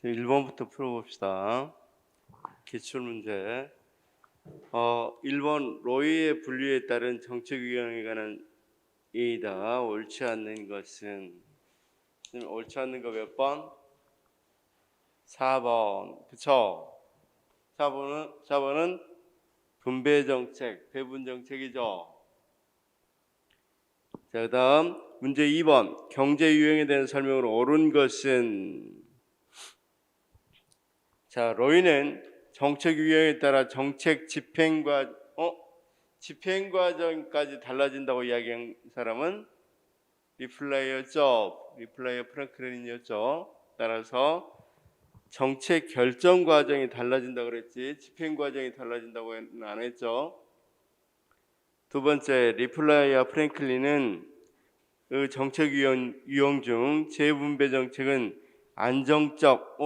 1번부터 풀어봅시다. 기출문제. 1번 로이의 분류에 따른 정책 유형에 관한 예의다. 옳지 않는 것은 옳지 않는 거 몇 번? 4번. 그쵸? 4번은 분배 정책, 배분 정책이죠. 자, 그다음 문제 2번. 경제 유형에 대한 설명으로 옳은 것은, 자, 로이는 정책 유형에 따라 정책 집행 과정까지 달라진다고 이야기한 사람은 리플라이어죠. 리플라이어 프랭클린이었죠. 따라서 정책 결정 과정이 달라진다고 그랬지 집행 과정이 달라진다고는 안 했죠. 두 번째, 리플라이어 프랭클린은 그 정책 유형 중 재분배 정책은 안정적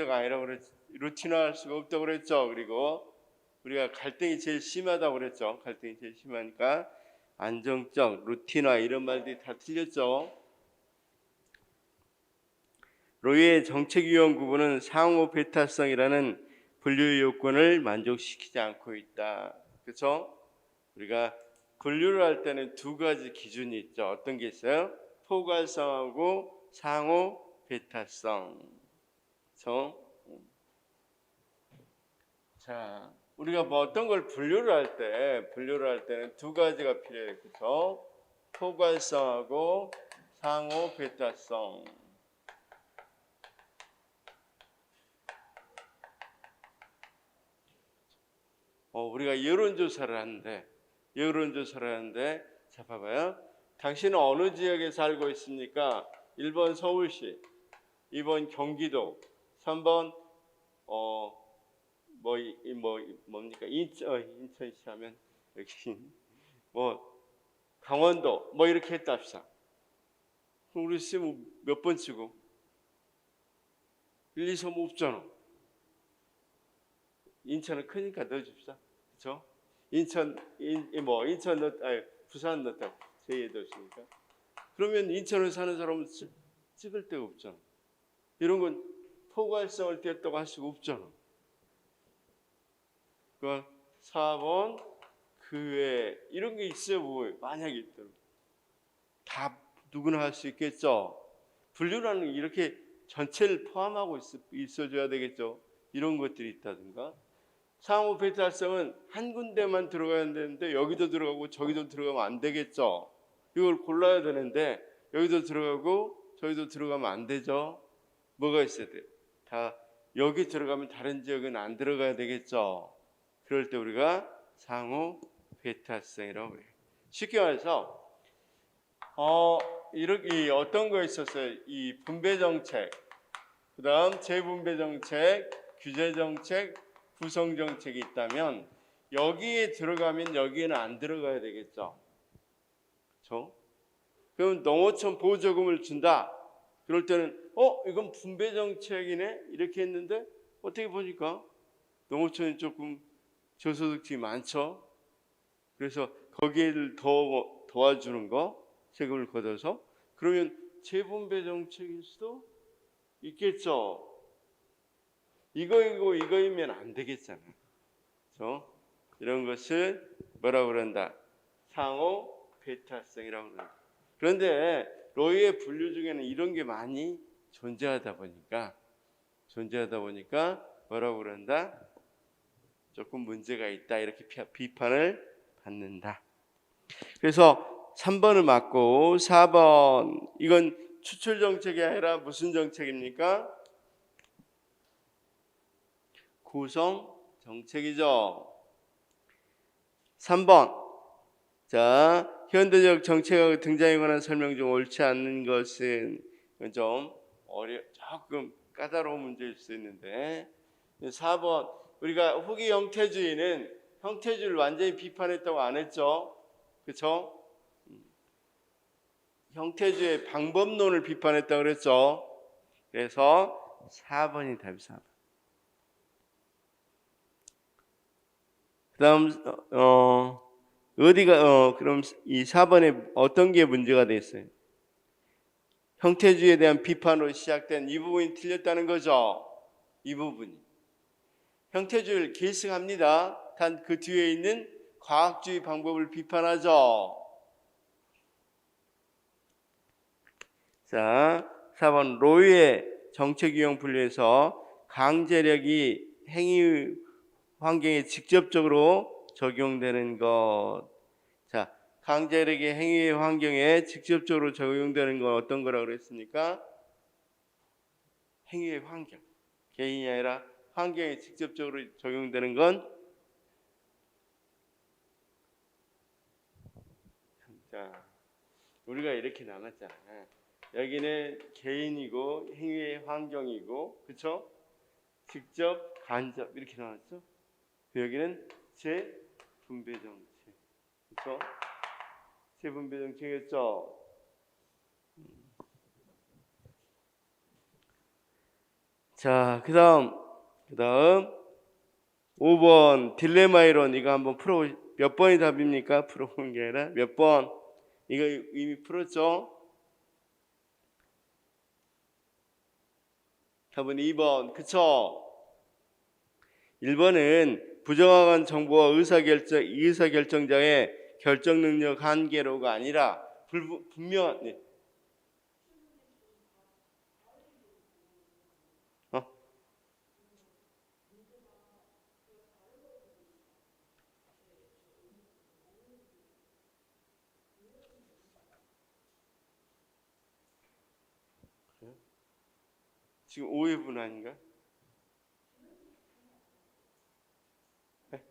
아니라고 그랬죠. 루틴화할 수가 없다고 그랬죠. 그리고 우리가 갈등이 제일 심하다고 그랬죠. 갈등이 제일 심하니까 안정적, 루틴화 이런 말들이 다 틀렸죠. 로이의 정책 유형 구분은 상호 배타성이라는 분류 요건을 만족시키지 않고 있다. 그렇죠? 우리가 분류를 할 때는 두 가지 기준이 있죠. 어떤 게 있어요? 포괄성하고 상호 배타성. 그렇죠? 자, 우리가 뭐 어떤 걸 분류를 할 때는 두 가지가 필요해요. 그렇죠? 포괄성하고 상호 배타성. 우리가 여론조사를 하는데 자, 봐봐요. 당신은 어느 지역에 살고 있습니까? 1번 서울시, 2번 경기도, 3번 뭡니까? 인천시 하면 여기 강원도 이렇게 했다 합시다. 그럼 우리 쌤 몇 번 치고 1, 2, 3 없잖아. 인천은 크니까 넣어줍시다. 그렇죠? 부산 넣었다고 제2의 도시니까. 그러면 인천을 사는 사람은 찍을 데가 없잖아. 이런 건 포괄성을 띄었다고 할 수가 없잖아. 그러니까 4번 그 외에 이런 게 있어요. 만약에 있더라도 다 누구나 할 수 있겠죠. 분류라는 게 이렇게 전체를 포함하고 있어줘야 되겠죠. 이런 것들이 있다든가. 상호 배타성은 한 군데만 들어가야 되는데 여기도 들어가고 저기도 들어가면 안 되겠죠. 이걸 골라야 되는데 여기도 들어가고 저기도 들어가면 안 되죠. 뭐가 있어야 돼요? 다 여기 들어가면 다른 지역은 안 들어가야 되겠죠. 그럴 때 우리가 상호 배타성이라고 해요. 쉽게 말해서 이렇게 어떤 거 있었어요? 이 분배 정책, 그다음 재분배 정책, 규제 정책, 구성 정책이 있다면 여기에 들어가면 여기에는 안 들어가야 되겠죠. 그렇죠? 그럼 농어촌 보조금을 준다. 그럴 때는 이건 분배 정책이네 이렇게 했는데 어떻게 보니까 농어촌이 조금 저소득층이 많죠. 그래서 거기를 더 도와주는 거 세금을 걷어서 그러면 재분배 정책일 수도 있겠죠. 이거이면 안 되겠잖아. 그렇죠? 이런 것을 뭐라고 그런다? 상호 배타성이라고 그런다. 그런데 로이의 분류 중에는 이런 게 많이 존재하다 보니까 뭐라고 그런다? 조금 문제가 있다 이렇게 비판을 받는다. 그래서 3번을 맞고 4번 이건 추출 정책이 아니라 무슨 정책입니까? 구성 정책이죠. 3번. 자, 현대적 정책의 등장에 관한 설명 중 옳지 않는 것은 좀 조금 까다로운 문제일 수 있는데 4번 우리가 후기 형태주의는 형태주의를 완전히 비판했다고 안 했죠. 그렇죠? 형태주의의 방법론을 비판했다고 그랬죠. 그래서 4번이 답이 4번. 그다음 어디가 그럼 이 4번에 어떤 게 문제가 됐어요? 형태주의에 대한 비판으로 시작된 이 부분이 틀렸다는 거죠. 이 부분이. 형태주의를 계승합니다. 단 그 뒤에 있는 과학주의 방법을 비판하죠. 자, 4번 로이의 정책유형 분류에서 강제력이 행위 환경에 직접적으로 적용되는 것. 자, 강제력이 행위 환경에 직접적으로 적용되는 건 어떤 거라고 그랬습니까? 행위의 환경. 개인이 아니라 환경에 직접적으로 적용되는 건 자, 우리가 이렇게 나눴잖아. 여기는 개인이고 행위의 환경이고, 그렇죠? 직접, 간접 이렇게 나왔죠. 여기는 재분배 정책, 그렇죠? 재분배 정책이었죠. 자, 그다음 5번 딜레마 이론 이거 한번 풀어. 몇 번이 답입니까? 풀어본 게 아니라 몇 번? 이거 이미 풀었죠? 답은 2번. 그쵸? 1번은 부정확한 정보와 의사결정자의 결정 능력 한계로가 아니라 분명한 네. 지금 오해분 아닌가? 네?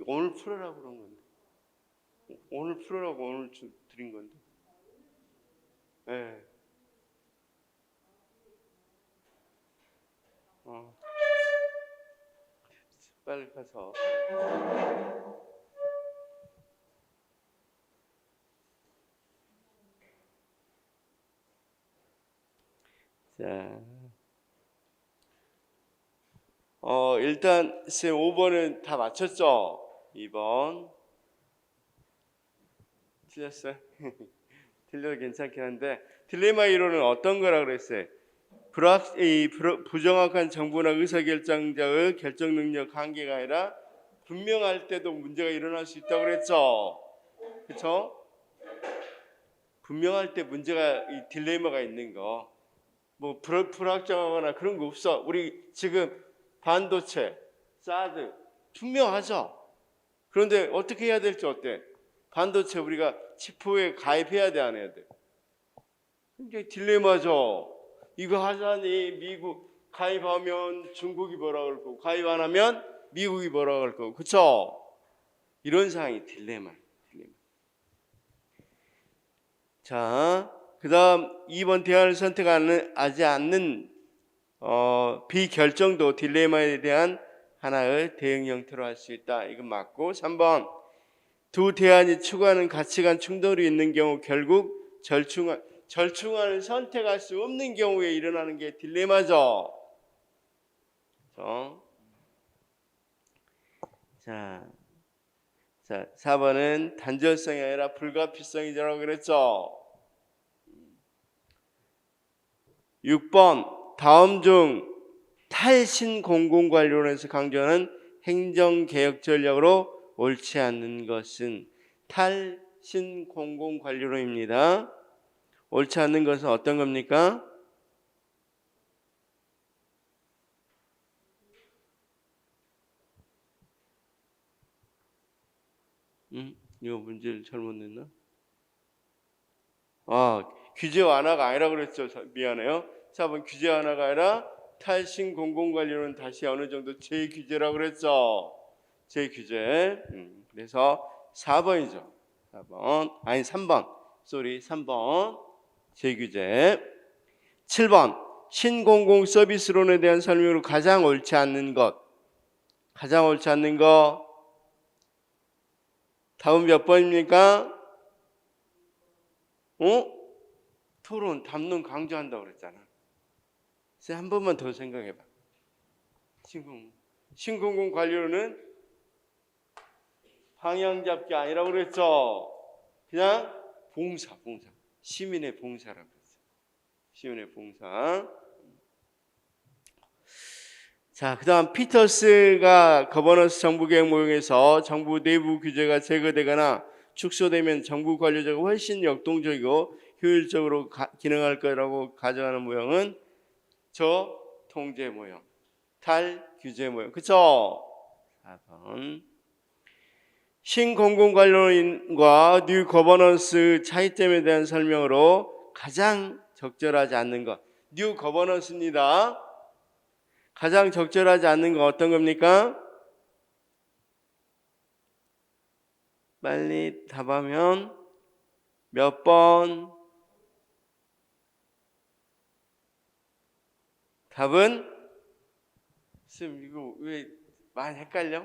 오늘 풀으라고 그런 건데. 오늘 풀으라고 오늘 드린 건데. 네. 빨리 가서. 자, 일단 쌤 5번은 다 맞췄죠? 2번 틀렸어요? 틀려도 괜찮긴 한데 딜레마 이론은 어떤 거라 그랬어요? 부정확한 정보나 의사결정자의 결정 능력 한계가 아니라 분명할 때도 문제가 일어날 수 있다고 그랬죠? 그렇죠? 분명할 때 문제가 이 딜레마가 있는 거. 뭐 불확정하거나 그런 거 없어. 우리 지금 반도체, 사드 분명하죠. 그런데 어떻게 해야 될지 어때? 반도체 우리가 치포에 가입해야 돼, 안 해야 돼? 굉장히 딜레마죠. 이거 하자니 미국 가입하면 중국이 뭐라 그럴 거고 가입 안 하면 미국이 뭐라 그럴 거고, 그렇죠? 이런 상황이 딜레마. 자, 그 다음 2번 대안을 선택하지 않는 비결정도 딜레마에 대한 하나의 대응 형태로 할 수 있다. 이건 맞고 3번 두 대안이 추구하는 가치관 충돌이 있는 경우 결국 절충안을 선택할 수 없는 경우에 일어나는 게 딜레마죠. 자, 4번은 단절성이 아니라 불가피성이라고 그랬죠. 6번 다음 중 탈신공공관리론에서 강조하는 행정개혁 전략으로 옳지 않는 것은 탈신공공관리론입니다. 옳지 않는 것은 어떤 겁니까? 이거 문제를 잘못 냈나? 규제 완화가 아니라 그랬죠. 미안해요. 4번 규제 완화가 아니라 탈신공공관리론 다시 어느 정도 재규제라고 그랬죠. 재규제. 그래서 4번이죠. 4번. 아니 3번. 3번. 재규제. 7번. 신공공 서비스론에 대한 설명으로 가장 옳지 않는 것. 가장 옳지 않는 것. 답은 몇 번입니까? 토론, 담론 강조한다고 그랬잖아. 한 번만 더 생각해봐. 신공공 관리로는 방향 잡기 아니라고 그랬죠. 그냥 봉사. 시민의 봉사라고 했어요. 시민의 봉사. 자, 그다음 피터스가 거버넌스 정부개혁 모형에서 정부 내부 규제가 제거되거나 축소되면 정부 관료자가 훨씬 역동적이고 효율적으로 기능할 거라고 가정하는 모형은 저통제 모형, 탈규제 모형. 그쵸? 4번. 신공공관료인과 뉴 거버넌스 차이점에 대한 설명으로 가장 적절하지 않는 것. 뉴 거버넌스입니다. 가장 적절하지 않는 건 어떤 겁니까? 빨리 답하면 몇 번? 답은? 쌤 이거 왜 많이 헷갈려?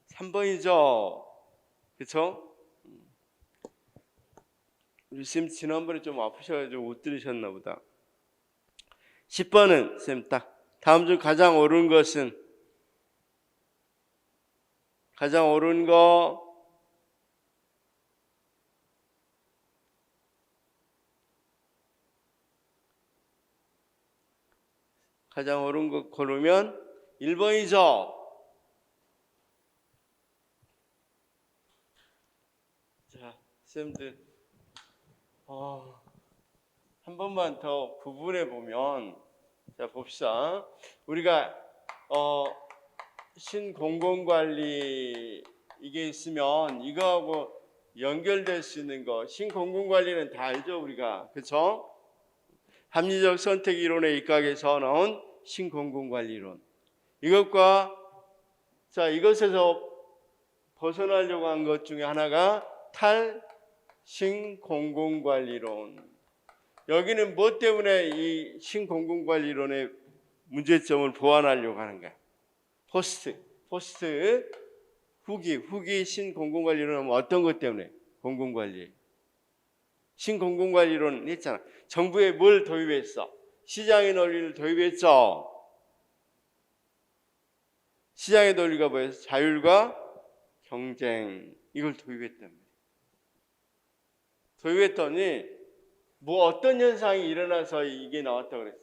3번이죠. 그쵸? 우리 쌤 지난번에 좀 아프셔가지고 못 들으셨나 보다. 10번은 쌤 딱 다음 중 가장 옳은 것은? 가장 옳은 거 가장 옳은 거 고르면 1번이죠. 자, 쌤들 한 번만 더 구분해 보면, 자 봅시다. 우리가 신공공관리 이게 있으면 이거하고 연결될 수 있는 거, 신공공관리는 다 알죠 우리가, 그렇죠? 합리적 선택 이론에 입각해서 나온 신공공관리론, 이것과 자 이것에서 벗어나려고 한 것 중에 하나가 탈신공공관리론. 여기는 뭐 때문에 이 신공공관리론의 문제점을 보완하려고 하는 거야? 포스트 후기 신공공관리론은 어떤 것 때문에? 공공관리. 신공공관리론 했잖아. 정부에 뭘 도입했어? 시장의 논리를 도입했죠. 시장의 논리가 뭐였어? 자율과 경쟁, 이걸 도입했단 말이야. 도입했더니 뭐 어떤 현상이 일어나서 이게 나왔다고 그랬어?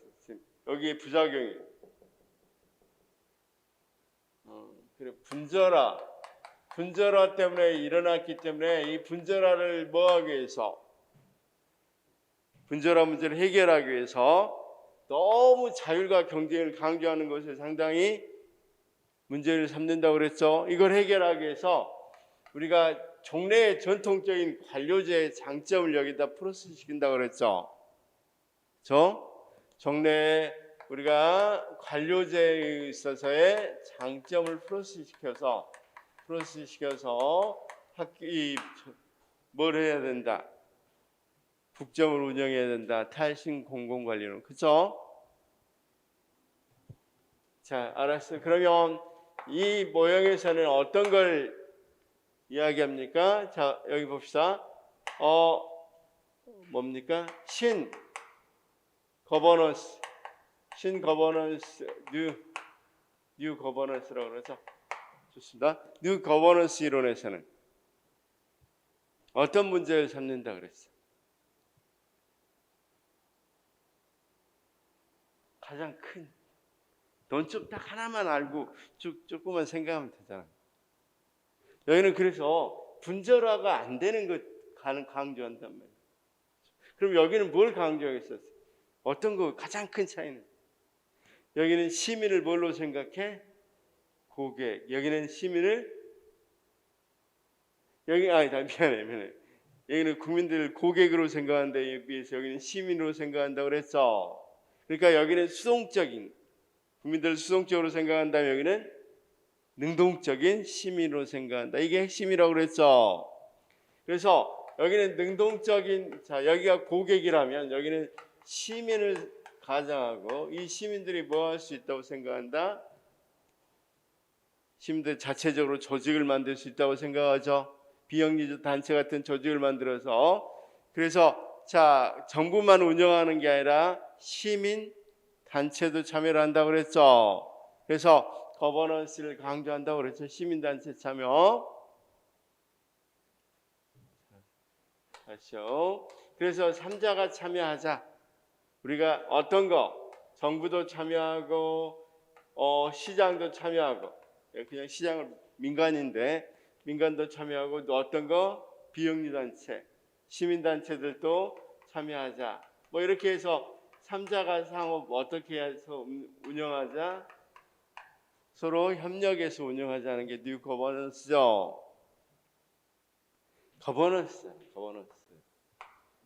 여기에 부작용이 그래, 분절화 때문에 일어났기 때문에 이 분절화를 뭐하기 위해서, 분절화 문제를 해결하기 위해서 너무 자율과 경쟁을 강조하는 것을 상당히 문제를 삼는다고 그랬죠. 이걸 해결하기 위해서 우리가 종래의 전통적인 관료제의 장점을 여기다 플러스 시킨다고 그랬죠. 종래에 우리가 관료제에 있어서의 장점을 플러스 시켜서 뭘 해야 된다? 국정을 운영해야 된다. 탈신공공관리론. 그렇죠? 자, 알았어요. 그러면 이 모형에서는 어떤 걸 이야기합니까? 자, 여기 봅시다. 뭡니까? 신거버넌스, 뉴 거버넌스라고 그러죠. 좋습니다. 뉴 거버넌스 이론에서는 어떤 문제를 삼는다 그랬어요? 가장 큰, 넌 좀 딱 하나만 알고 조금만 생각하면 되잖아. 여기는 그래서 분절화가 안 되는 것 강조한단 말이에요. 그럼 여기는 뭘 강조하겠어요? 어떤 거 가장 큰 차이는? 여기는 시민을 뭘로 생각해? 고객. 여기는 시민을 미안해. 여기는 국민들을 고객으로 생각하는데 여기에서 여기는 시민으로 생각한다고 그랬어. 그러니까 여기는 국민들을 수동적으로 생각한다면 여기는 능동적인 시민으로 생각한다. 이게 핵심이라고 그랬죠. 그래서 여기는 능동적인, 자 여기가 고객이라면 여기는 시민을 가정하고 이 시민들이 뭐 할 수 있다고 생각한다? 시민들 자체적으로 조직을 만들 수 있다고 생각하죠. 비영리적 단체 같은 조직을 만들어서, 그래서 자 정부만 운영하는 게 아니라 시민 단체도 참여를 한다고 그랬죠. 그래서 거버넌스를 강조한다고 그랬죠. 시민단체 참여. 다시요. 그래서 삼자가 참여하자. 우리가 어떤 거? 정부도 참여하고 시장도 참여하고, 그냥 시장은 민간인데 민간도 참여하고, 또 어떤 거? 비영리단체, 시민단체들도 참여하자. 뭐 이렇게 해서 삼자가 상호 어떻게 해서 운영하자? 서로 협력해서 운영하자는 게 뉴 거버넌스죠. 거버넌스.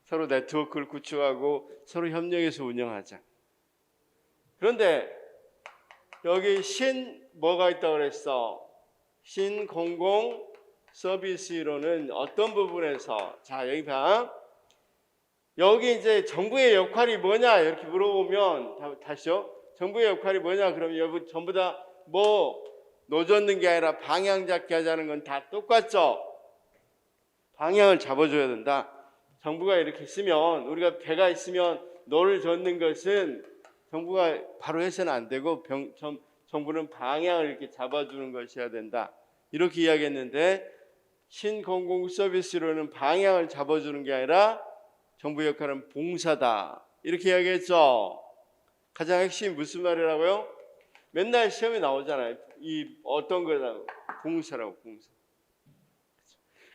서로 네트워크를 구축하고 서로 협력해서 운영하자. 그런데 여기 신 뭐가 있다고 그랬어? 신 공공 서비스 이론은 어떤 부분에서, 자 여기 봐. 여기 이제 정부의 역할이 뭐냐 이렇게 물어보면, 다시요. 정부의 역할이 뭐냐 그러면 여러분 전부 다 뭐 노젓는 게 아니라 방향 잡게 하자는 건 다 똑같죠. 방향을 잡아줘야 된다. 정부가 이렇게 있으면, 우리가 배가 있으면 노를 젓는 것은 정부가 바로 해서는 안 되고 정부는 방향을 이렇게 잡아주는 것이어야 된다. 이렇게 이야기했는데, 신공공 서비스로는 방향을 잡아주는 게 아니라 정부 역할은 봉사다. 이렇게 이야기했죠. 가장 핵심이 무슨 말이라고요? 맨날 시험에 나오잖아요. 이 어떤 거라고? 봉사라고, 봉사.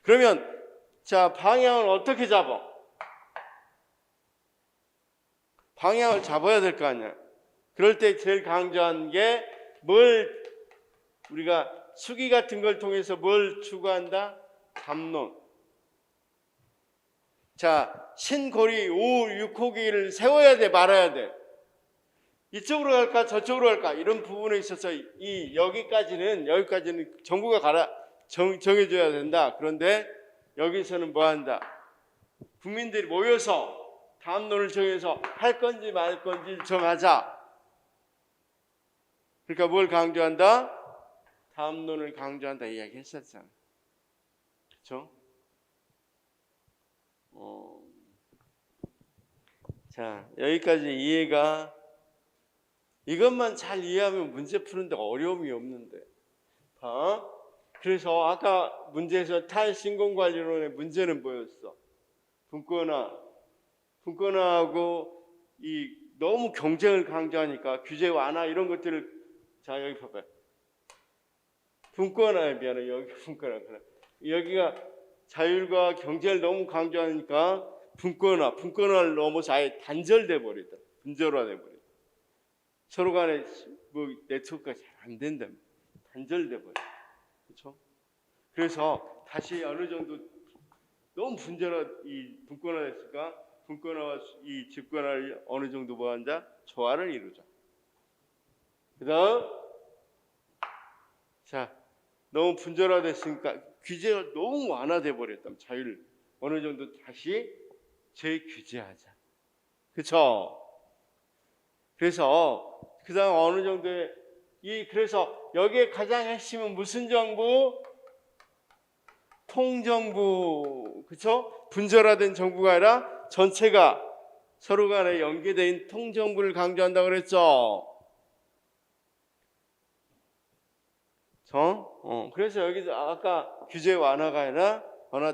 그러면 자, 방향을 어떻게 잡아? 방향을 잡아야 될 거 아니야. 그럴 때 제일 강조한 게 뭘, 우리가 수기 같은 걸 통해서 뭘 추구한다? 담론. 자, 신고리 5, 6호기를 세워야 돼, 말아야 돼. 이쪽으로 갈까 저쪽으로 갈까 이런 부분에 있어서 여기까지는 정부가 정해줘야 된다. 그런데 여기서는 뭐 한다? 국민들이 모여서 담론을 정해서 할 건지 말 건지 정하자. 그러니까 뭘 강조한다? 담론을 강조한다 이야기 했었잖아. 그렇죠? 자, 여기까지 이해가, 이것만 잘 이해하면 문제 푸는데 어려움이 없는데. 그래서 아까 문제에서 탈신공관리론의 문제는 뭐였어? 분권화하고 너무 경쟁을 강조하니까 규제 완화 이런 것들을, 자 여기 봐봐요. 미안해. 여기 여기가 자율과 경쟁을 너무 강조하니까 분권화를 넘어서 아예 단절돼 버리다. 분절화돼 버리다. 서로 간에 뭐 네트워크가 잘 안 된다. 단절돼 버려. 그렇죠? 그래서 다시 어느 정도 너무 분권화됐으니까 분권화와 이 집권화를 어느 정도 뭐 한다? 조화를 이루자. 그다음, 자 너무 분절화됐으니까 규제가 너무 완화돼 버렸다면 자율 어느 정도 다시 재규제하자. 그렇죠? 그래서 그다음 어느 정도의 그래서 여기에 가장 핵심은 무슨 정부? 통정부. 그렇죠? 분절화된 정부가 아니라 전체가 서로 간에 연계된 통정부를 강조한다고 그랬죠. 그래서 여기서 아까 규제 완화가 아니라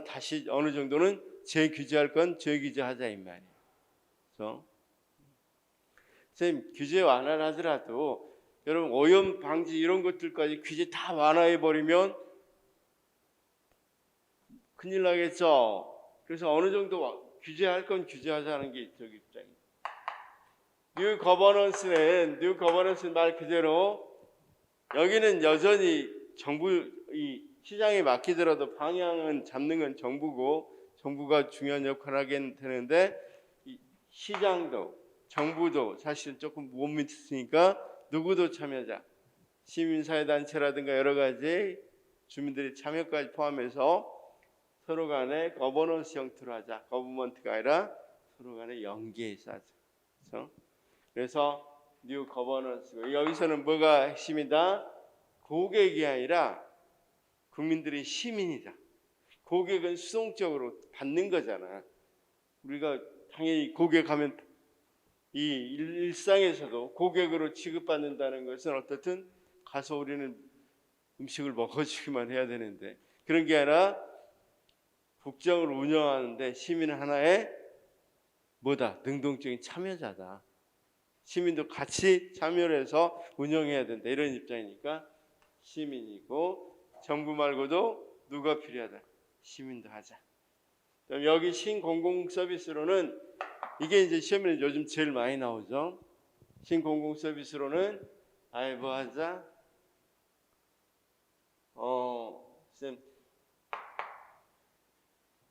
다시 어느 정도는 재규제할 건 재규제하자 이 말이에요. 그렇죠? 선생님, 규제 완화를 하더라도 여러분 오염 방지 이런 것들까지 규제 다 완화해 버리면 큰일 나겠죠. 그래서 어느 정도 규제할 건 규제하자는 게 저기 입장입니다. 뉴 거버넌스는 말 그대로 여기는 여전히 정부 시장에 맡기더라도 방향은 잡는 건 정부가 중요한 역할을 하게 되는데, 시장도 정부도 사실 조금 못 믿으니까 누구도 참여자, 시민사회단체라든가 여러 가지 주민들의 참여까지 포함해서 서로 간에 거버넌스 형태로 하자. 거버먼트가 아니라 서로 간에 연계해서 하자. 그렇죠? 그래서 뉴 거버넌스, 여기서는 뭐가 핵심이다? 고객이 아니라 국민들이 시민이다. 고객은 수동적으로 받는 거잖아. 우리가 당연히 고객하면 이 일상에서도 고객으로 취급받는다는 것은 어떻든 가서 우리는 음식을 먹어주기만 해야 되는데, 그런 게 아니라 국정을 운영하는데 시민은 하나의 뭐다? 능동적인 참여자다. 시민도 같이 참여를 해서 운영해야 된다. 이런 입장이니까 시민이고, 정부 말고도 누가 필요하다? 시민도 하자. 그럼 여기 신공공 서비스로는 이게 이제 시험에 요즘 제일 많이 나오죠. 신공공 서비스로는 아예 뭐 하자? 쌤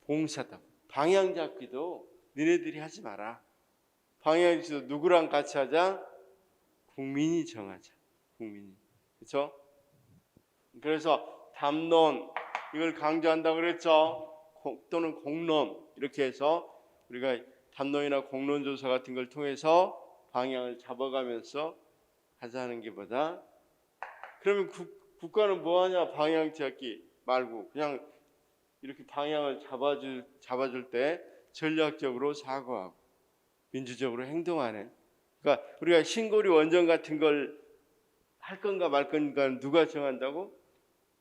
봉사다. 방향 잡기도 너네들이 하지 마라. 방향 잡기도 누구랑 같이 하자? 국민이 정하자. 국민이. 그렇죠? 그래서 담론 이걸 강조한다고 그랬죠. 또는 공론 이렇게 해서 우리가 담론이나 공론 조사 같은 걸 통해서 방향을 잡아가면서 하자는 게 보다. 그러면 국가는 뭐하냐? 방향 잡기 말고 그냥 이렇게 방향을 잡아줄 때 전략적으로 사고하고 민주적으로 행동하는. 그러니까 우리가 신고리 원전 같은 걸 할 건가 말 건가 누가 정한다고?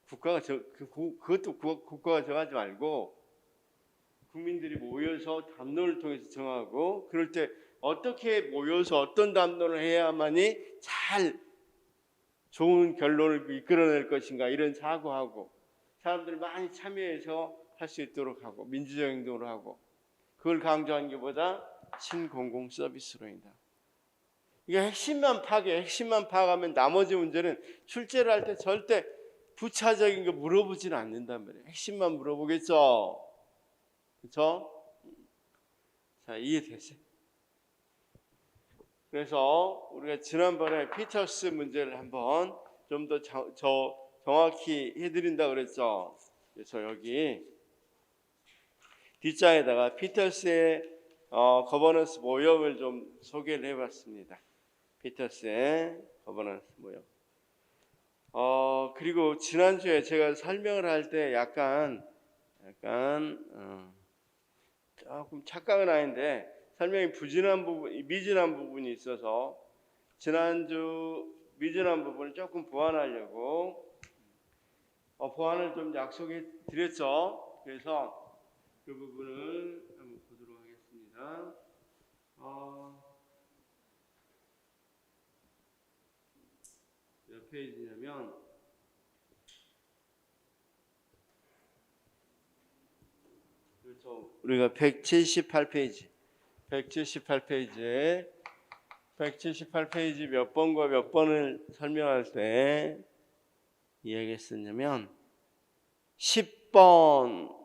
국가가 그것도 국가가 정하지 말고 국민들이 모여서 담론을 통해서 정하고, 그럴 때 어떻게 모여서 어떤 담론을 해야만이 잘 좋은 결론을 이끌어낼 것인가 이런 사고하고 사람들이 많이 참여해서 할 수 있도록 하고 민주적 행동을 하고, 그걸 강조한 게 보다 신공공 서비스로이다. 이게 핵심만 파악하면 나머지 문제는 출제를 할 때 절대 부차적인 거 물어보지는 않는단 말이에요. 핵심만 물어보겠죠. 그렇죠? 자, 이해되세요? 그래서 우리가 지난번에 피터스 문제를 한번 좀 더 정확히 해드린다 그랬죠. 그래서 여기 뒷장에다가 피터스의 거버넌스 모형을 좀 소개를 해봤습니다. 피터스의 거버넌스 모형. 그리고 지난주에 제가 설명을 할 때 약간 조금 착각은 아닌데 설명이 미진한 부분이 있어서 지난주 미진한 부분을 조금 보완하려고 보완을 좀 약속해 드렸죠. 그래서 그 부분을 한번 보도록 하겠습니다. 몇 페이지냐면 그렇죠. 우리가 178페이지에 178페이지 몇 번과 몇 번을 설명할 때 이야기했었냐면 10번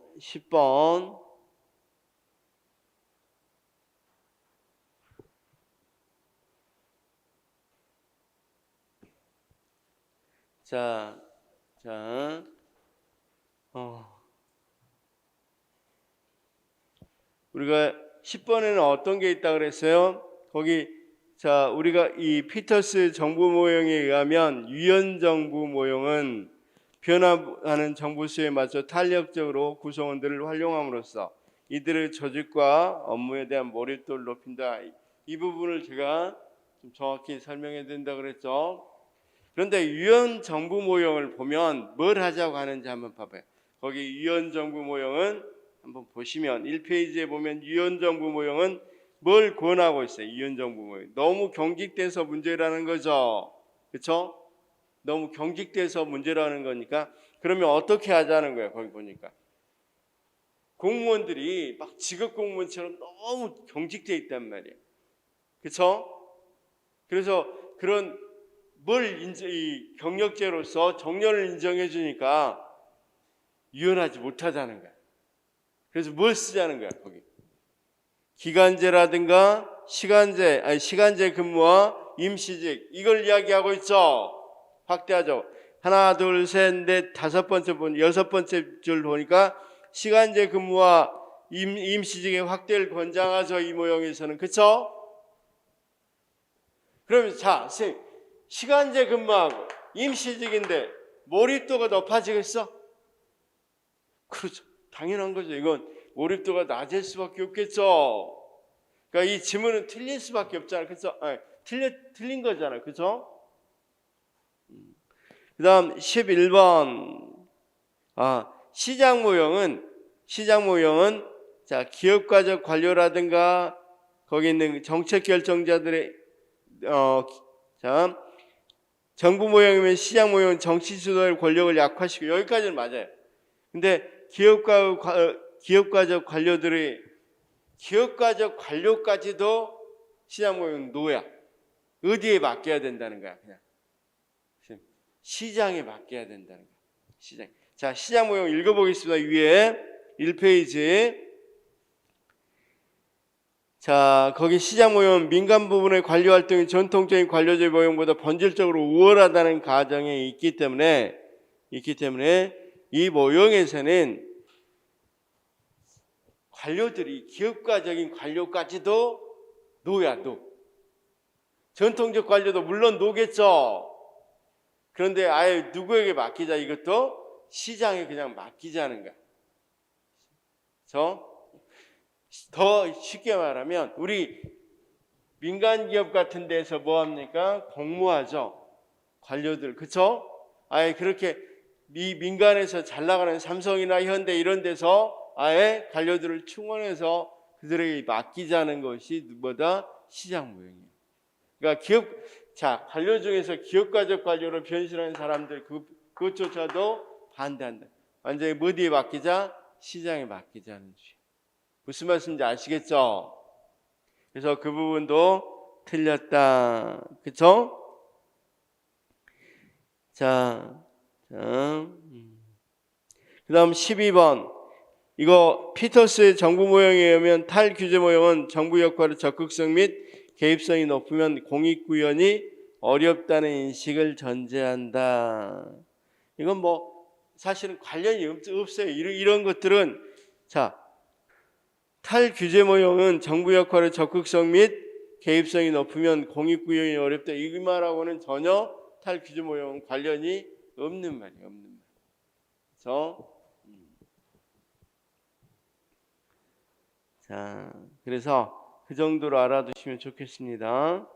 우리가 10번에는 어떤 게 있다 그랬어요? 거기 우리가 이 피터스 정부 모형에 의하면 유연 정부 모형은 변화하는 정부 수에 맞춰 탄력적으로 구성원들을 활용함으로써 이들의 조직과 업무에 대한 몰입도를 높인다. 이 부분을 제가 좀 정확히 설명해 드린다 그랬죠. 그런데 유연 정부 모형을 보면 뭘 하자고 하는지 한번 봐봐요. 거기 유연 정부 모형은 한번 보시면 1페이지에 보면 유연 정부 모형은 뭘 권하고 있어요? 유연 정부 모형. 너무 경직돼서 문제라는 거죠. 그렇죠? 너무 경직돼서 문제라는 거니까 그러면 어떻게 하자는 거예요? 거기 보니까 공무원들이 막 직업 공무원처럼 너무 경직돼 있단 말이에요. 그렇죠? 그래서 그런 이 경력제로서 정년을 인정해 주니까 유연하지 못하자는 거야. 그래서 뭘 쓰자는 거야, 거기. 기간제라든가 시간제 근무와 임시직 이걸 이야기하고 있죠. 확대하죠. 하나, 둘, 셋, 넷, 여섯 번째 줄 보니까 시간제 근무와 임시직의 확대를 권장하죠. 이 모형에서는. 그렇죠? 그러면 선생님 시간제 근무하고 임시직인데 몰입도가 높아지겠어? 그렇죠. 당연한 거죠. 이건 몰입도가 낮을 수밖에 없겠죠. 그러니까 이 지문은 틀릴 수밖에 없잖아요. 그렇죠? 틀린 거잖아요. 그렇죠? 그 다음 11번 시장 모형은 시장 모형은 자, 기업가적 관료라든가 거기 있는 정책 결정자들의 자, 정부 모형이면 시장 모형은 정치 주도의 권력을 약화시키고 여기까지는 맞아요. 근데 기업가적 관료들이 기업가적 관료까지도 시장 모형 노야. 어디에 맡겨야 된다는 거야, 그냥. 시장에 맡겨야 된다는 거야. 시장. 자, 시장 모형 읽어보겠습니다. 위에 1페이지. 자, 거기 시장 모형은 민간 부분의 관료 활동이 전통적인 관료제 모형보다 본질적으로 우월하다는 가정에 있기 때문에 이 모형에서는 관료들이 기업가적인 관료까지도 노야, 노. 전통적 관료도 물론 노겠죠. 그런데 아예 누구에게 맡기자, 이것도 시장에 그냥 맡기자는 거야. 더 쉽게 말하면 우리 민간 기업 같은 데서 뭐 합니까? 공모하죠. 관료들, 그쵸? 아예 그렇게 민간에서 잘 나가는 삼성이나 현대 이런 데서 아예 관료들을 충원해서 그들에게 맡기자는 것이 뭐다? 시장 모형이에요. 그러니까 관료 중에서 기업가적 관료로 변신하는 사람들 그것조차도 반대한다. 완전히 어디에 맡기자? 시장에 맡기자는 주의. 무슨 말씀인지 아시겠죠? 그래서 그 부분도 틀렸다. 그쵸? 자, 그 다음 12번. 이거 피터스의 정부 모형에 의하면 탈규제 모형은 정부 역할의 적극성 및 개입성이 높으면 공익구현이 어렵다는 인식을 전제한다. 이건 뭐 사실은 관련이 없어요. 이런 것들은 자, 탈규제 모형은 정부 역할의 적극성 및 개입성이 높으면 공익구현이 어렵다. 이 말하고는 전혀 탈규제 모형은 관련이 없는 말이에요. 없는 말. 그래서 그 정도로 알아두시면 좋겠습니다.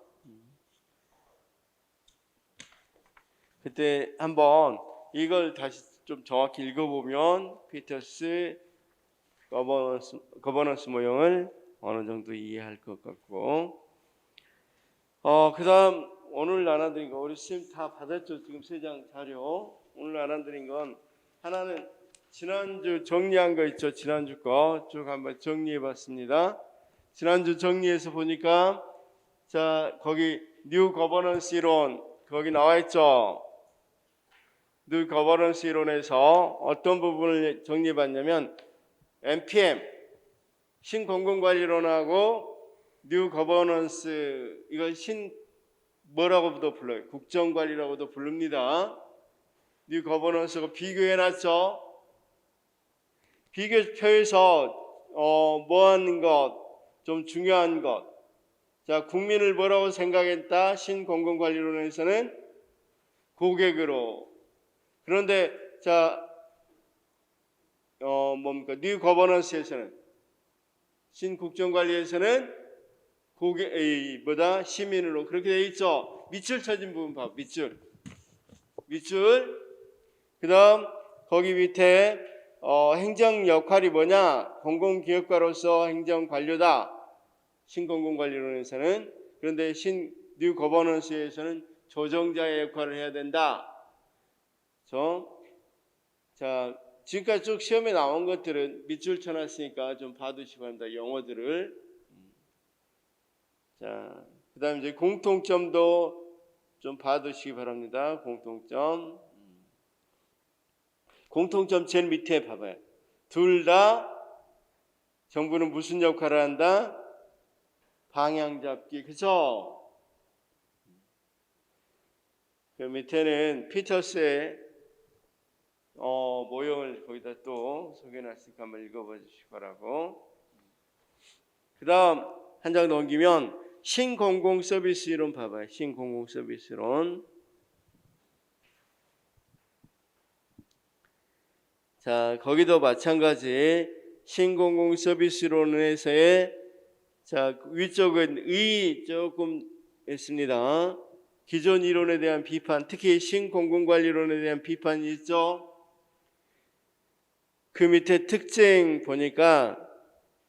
그때 한번 이걸 다시 좀 정확히 읽어보면 피터스 거버넌스 모형을 어느 정도 이해할 것 같고, 그 다음 오늘 나눠드린 거 우리 선생님 다 받았죠? 지금 3장 자료. 오늘 나눠드린 건 하나는 지난주 정리한 거 있죠? 지난주 거 쭉 한번 정리해봤습니다. 지난주 정리해서 보니까 자, 거기 뉴 거버넌스 이론 거기 나와 있죠? 뉴 거버넌스 이론에서 어떤 부분을 정리해봤냐면 NPM 신공공관리론하고 뉴 거버넌스 이걸 뭐라고도 불러요? 국정관리라고도 부릅니다. 뉴 거버넌스하고 비교해놨죠? 비교표에서 뭐 하는 것, 좀 중요한 것. 자, 국민을 뭐라고 생각했다? 신공공관리론에서는 고객으로. 그런데 자, 뭡니까? 뉴 거버넌스에서는 신국정관리에서는 시민으로 그렇게 돼 있죠. 밑줄 쳐진 부분 봐. 밑줄. 그다음 거기 밑에 행정 역할이 뭐냐? 공공기업가로서 행정 관료다. 신공공관리론에서는. 그런데 뉴 거버넌스에서는 조정자의 역할을 해야 된다. 자, 지금까지 쭉 시험에 나온 것들은 밑줄 쳐놨으니까 좀 봐두시기 바랍니다. 영어들을. 자, 그 다음에 이제 공통점도 좀 봐두시기 바랍니다. 공통점 제일 밑에 봐봐요. 둘 다 정부는 무슨 역할을 한다? 방향 잡기. 그죠? 그 밑에는 피터스의 모형을 거기다 또 소개해놨으니까 한번 읽어봐 주시기 바라고. 그 다음 한 장 넘기면 신공공서비스 이론 봐봐요. 신공공서비스 이론. 자, 거기도 마찬가지 신공공서비스 이론에서의 자, 위쪽은 조금 있습니다. 기존 이론에 대한 비판, 특히 신공공관리론에 대한 비판이 있죠. 그 밑에 특징 보니까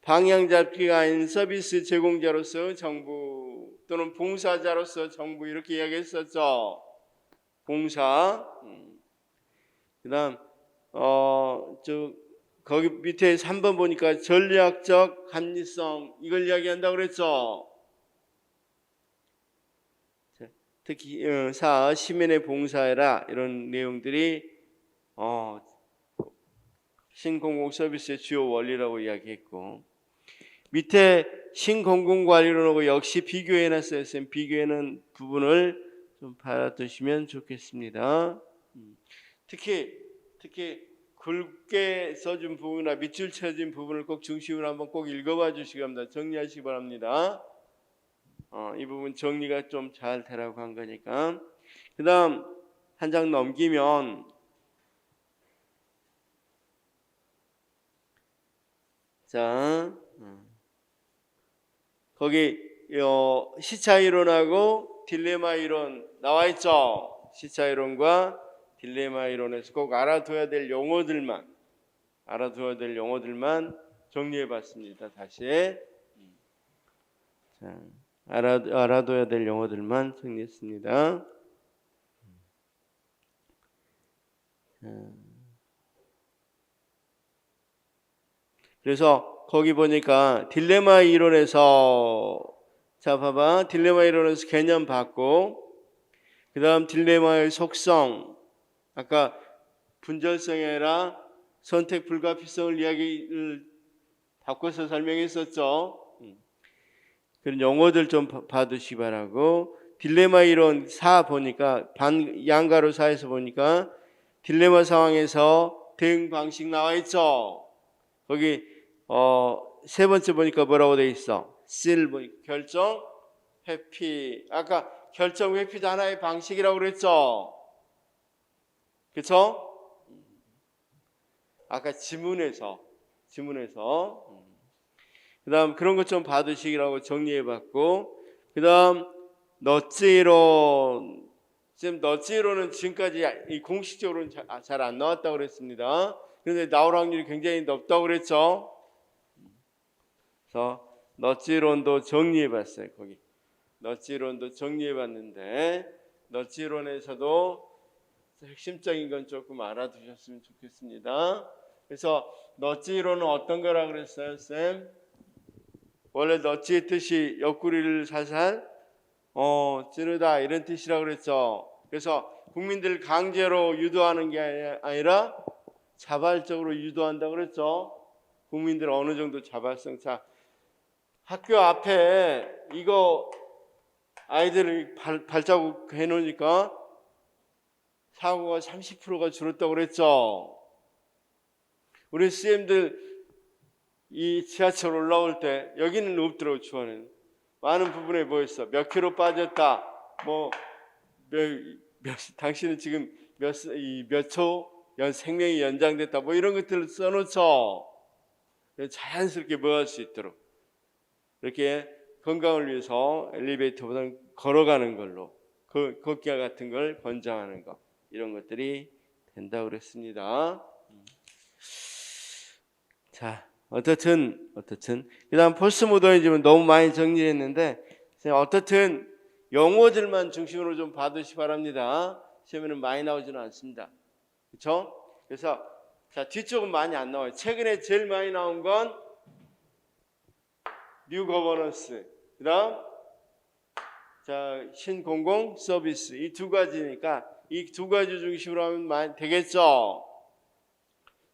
방향 잡기가 아닌 서비스 제공자로서 정부 또는 봉사자로서 정부 이렇게 이야기했었죠. 봉사. 그다음 거기 밑에 3번 보니까 전략적 합리성 이걸 이야기한다고 그랬죠. 특히 4. 시민의 봉사해라 이런 내용들이 신공공 서비스의 주요 원리라고 이야기했고 밑에 신공공관리론하고 역시 비교해놨어요. 비교해놓은 부분을 좀 받아두시면 좋겠습니다. 특히 굵게 써준 부분이나 밑줄 쳐진 부분을 꼭 중심으로 한번 꼭 읽어봐 주시기 바랍니다. 정리하시기 바랍니다. 이 부분 정리가 좀 잘 되라고 한 거니까. 그 다음 한 장 넘기면 자 거기 시차 이론하고 딜레마 이론 나와 있죠. 시차 이론과 딜레마 이론에서 꼭 알아둬야 될 용어들만 정리해 봤습니다. 다시 자, 알아둬야 될 용어들만 정리했습니다. 그래서 거기 보니까 딜레마 이론에서 자 봐봐 딜레마 이론에서 개념 받고 그 다음 딜레마의 속성 아까 분절성이 아니라 선택 불가피성을 이야기를 바꿔서 설명했었죠. 그런 용어들 좀 봐두시기 바라고 딜레마 이론 4 보니까 양가로 4에서 보니까 딜레마 상황에서 대응 방식 나와 있죠. 거기 세 번째 보니까 뭐라고 돼 있어? seal 보니까 결정 회피. 아까 결정 회피도 하나의 방식이라고 그랬죠. 그렇죠? 아까 지문에서 그다음 그런 것 좀 받으시라고 정리해봤고 그다음 너찌론 지금 너찌론은 지금까지 이 공식적으로는 잘 안 나왔다고 그랬습니다. 그런데 나올 확률이 굉장히 높다고 그랬죠. 그래서 너찌론도 정리해봤어요. 거기 너찌론도 정리해봤는데 너찌론에서도 핵심적인 건 조금 알아두셨으면 좋겠습니다. 그래서 너찌론은 어떤 거라 그랬어요, 쌤? 원래 너찌의 뜻이 옆구리를 살살 찌르다 이런 뜻이라고 그랬죠. 그래서 국민들 강제로 유도하는 게 아니라 자발적으로 유도한다고 그랬죠. 국민들 어느 정도 자발성. 자, 학교 앞에 이거 아이들을 발자국 해놓으니까 사고가 30%가 줄었다고 그랬죠. 우리 CM들 이 지하철 올라올 때 여기는 없더라고. 주원에는 많은 부분에 뭐였어? 몇 킬로 빠졌다. 뭐 당신은 지금 몇 초 생명이 연장됐다. 뭐 이런 것들을 써놓죠. 자연스럽게 뭐 할 수 있도록 이렇게 건강을 위해서 엘리베이터보다는 걸어가는 걸로 걷기와 같은 걸 권장하는 것 이런 것들이 된다고 그랬습니다. 자, 어떻든 그다음 포스트 모더니즘은 너무 많이 정리했는데 어떻든 용어들만 중심으로 좀 봐두시 바랍니다. 시험에는 많이 나오지는 않습니다. 그렇죠? 그래서 자 뒤쪽은 많이 안 나와요. 최근에 제일 많이 나온 건 뉴 거버넌스, 그다음 자 신공공 서비스 이 두 가지니까 이 두 가지 중심으로 하면 되겠죠.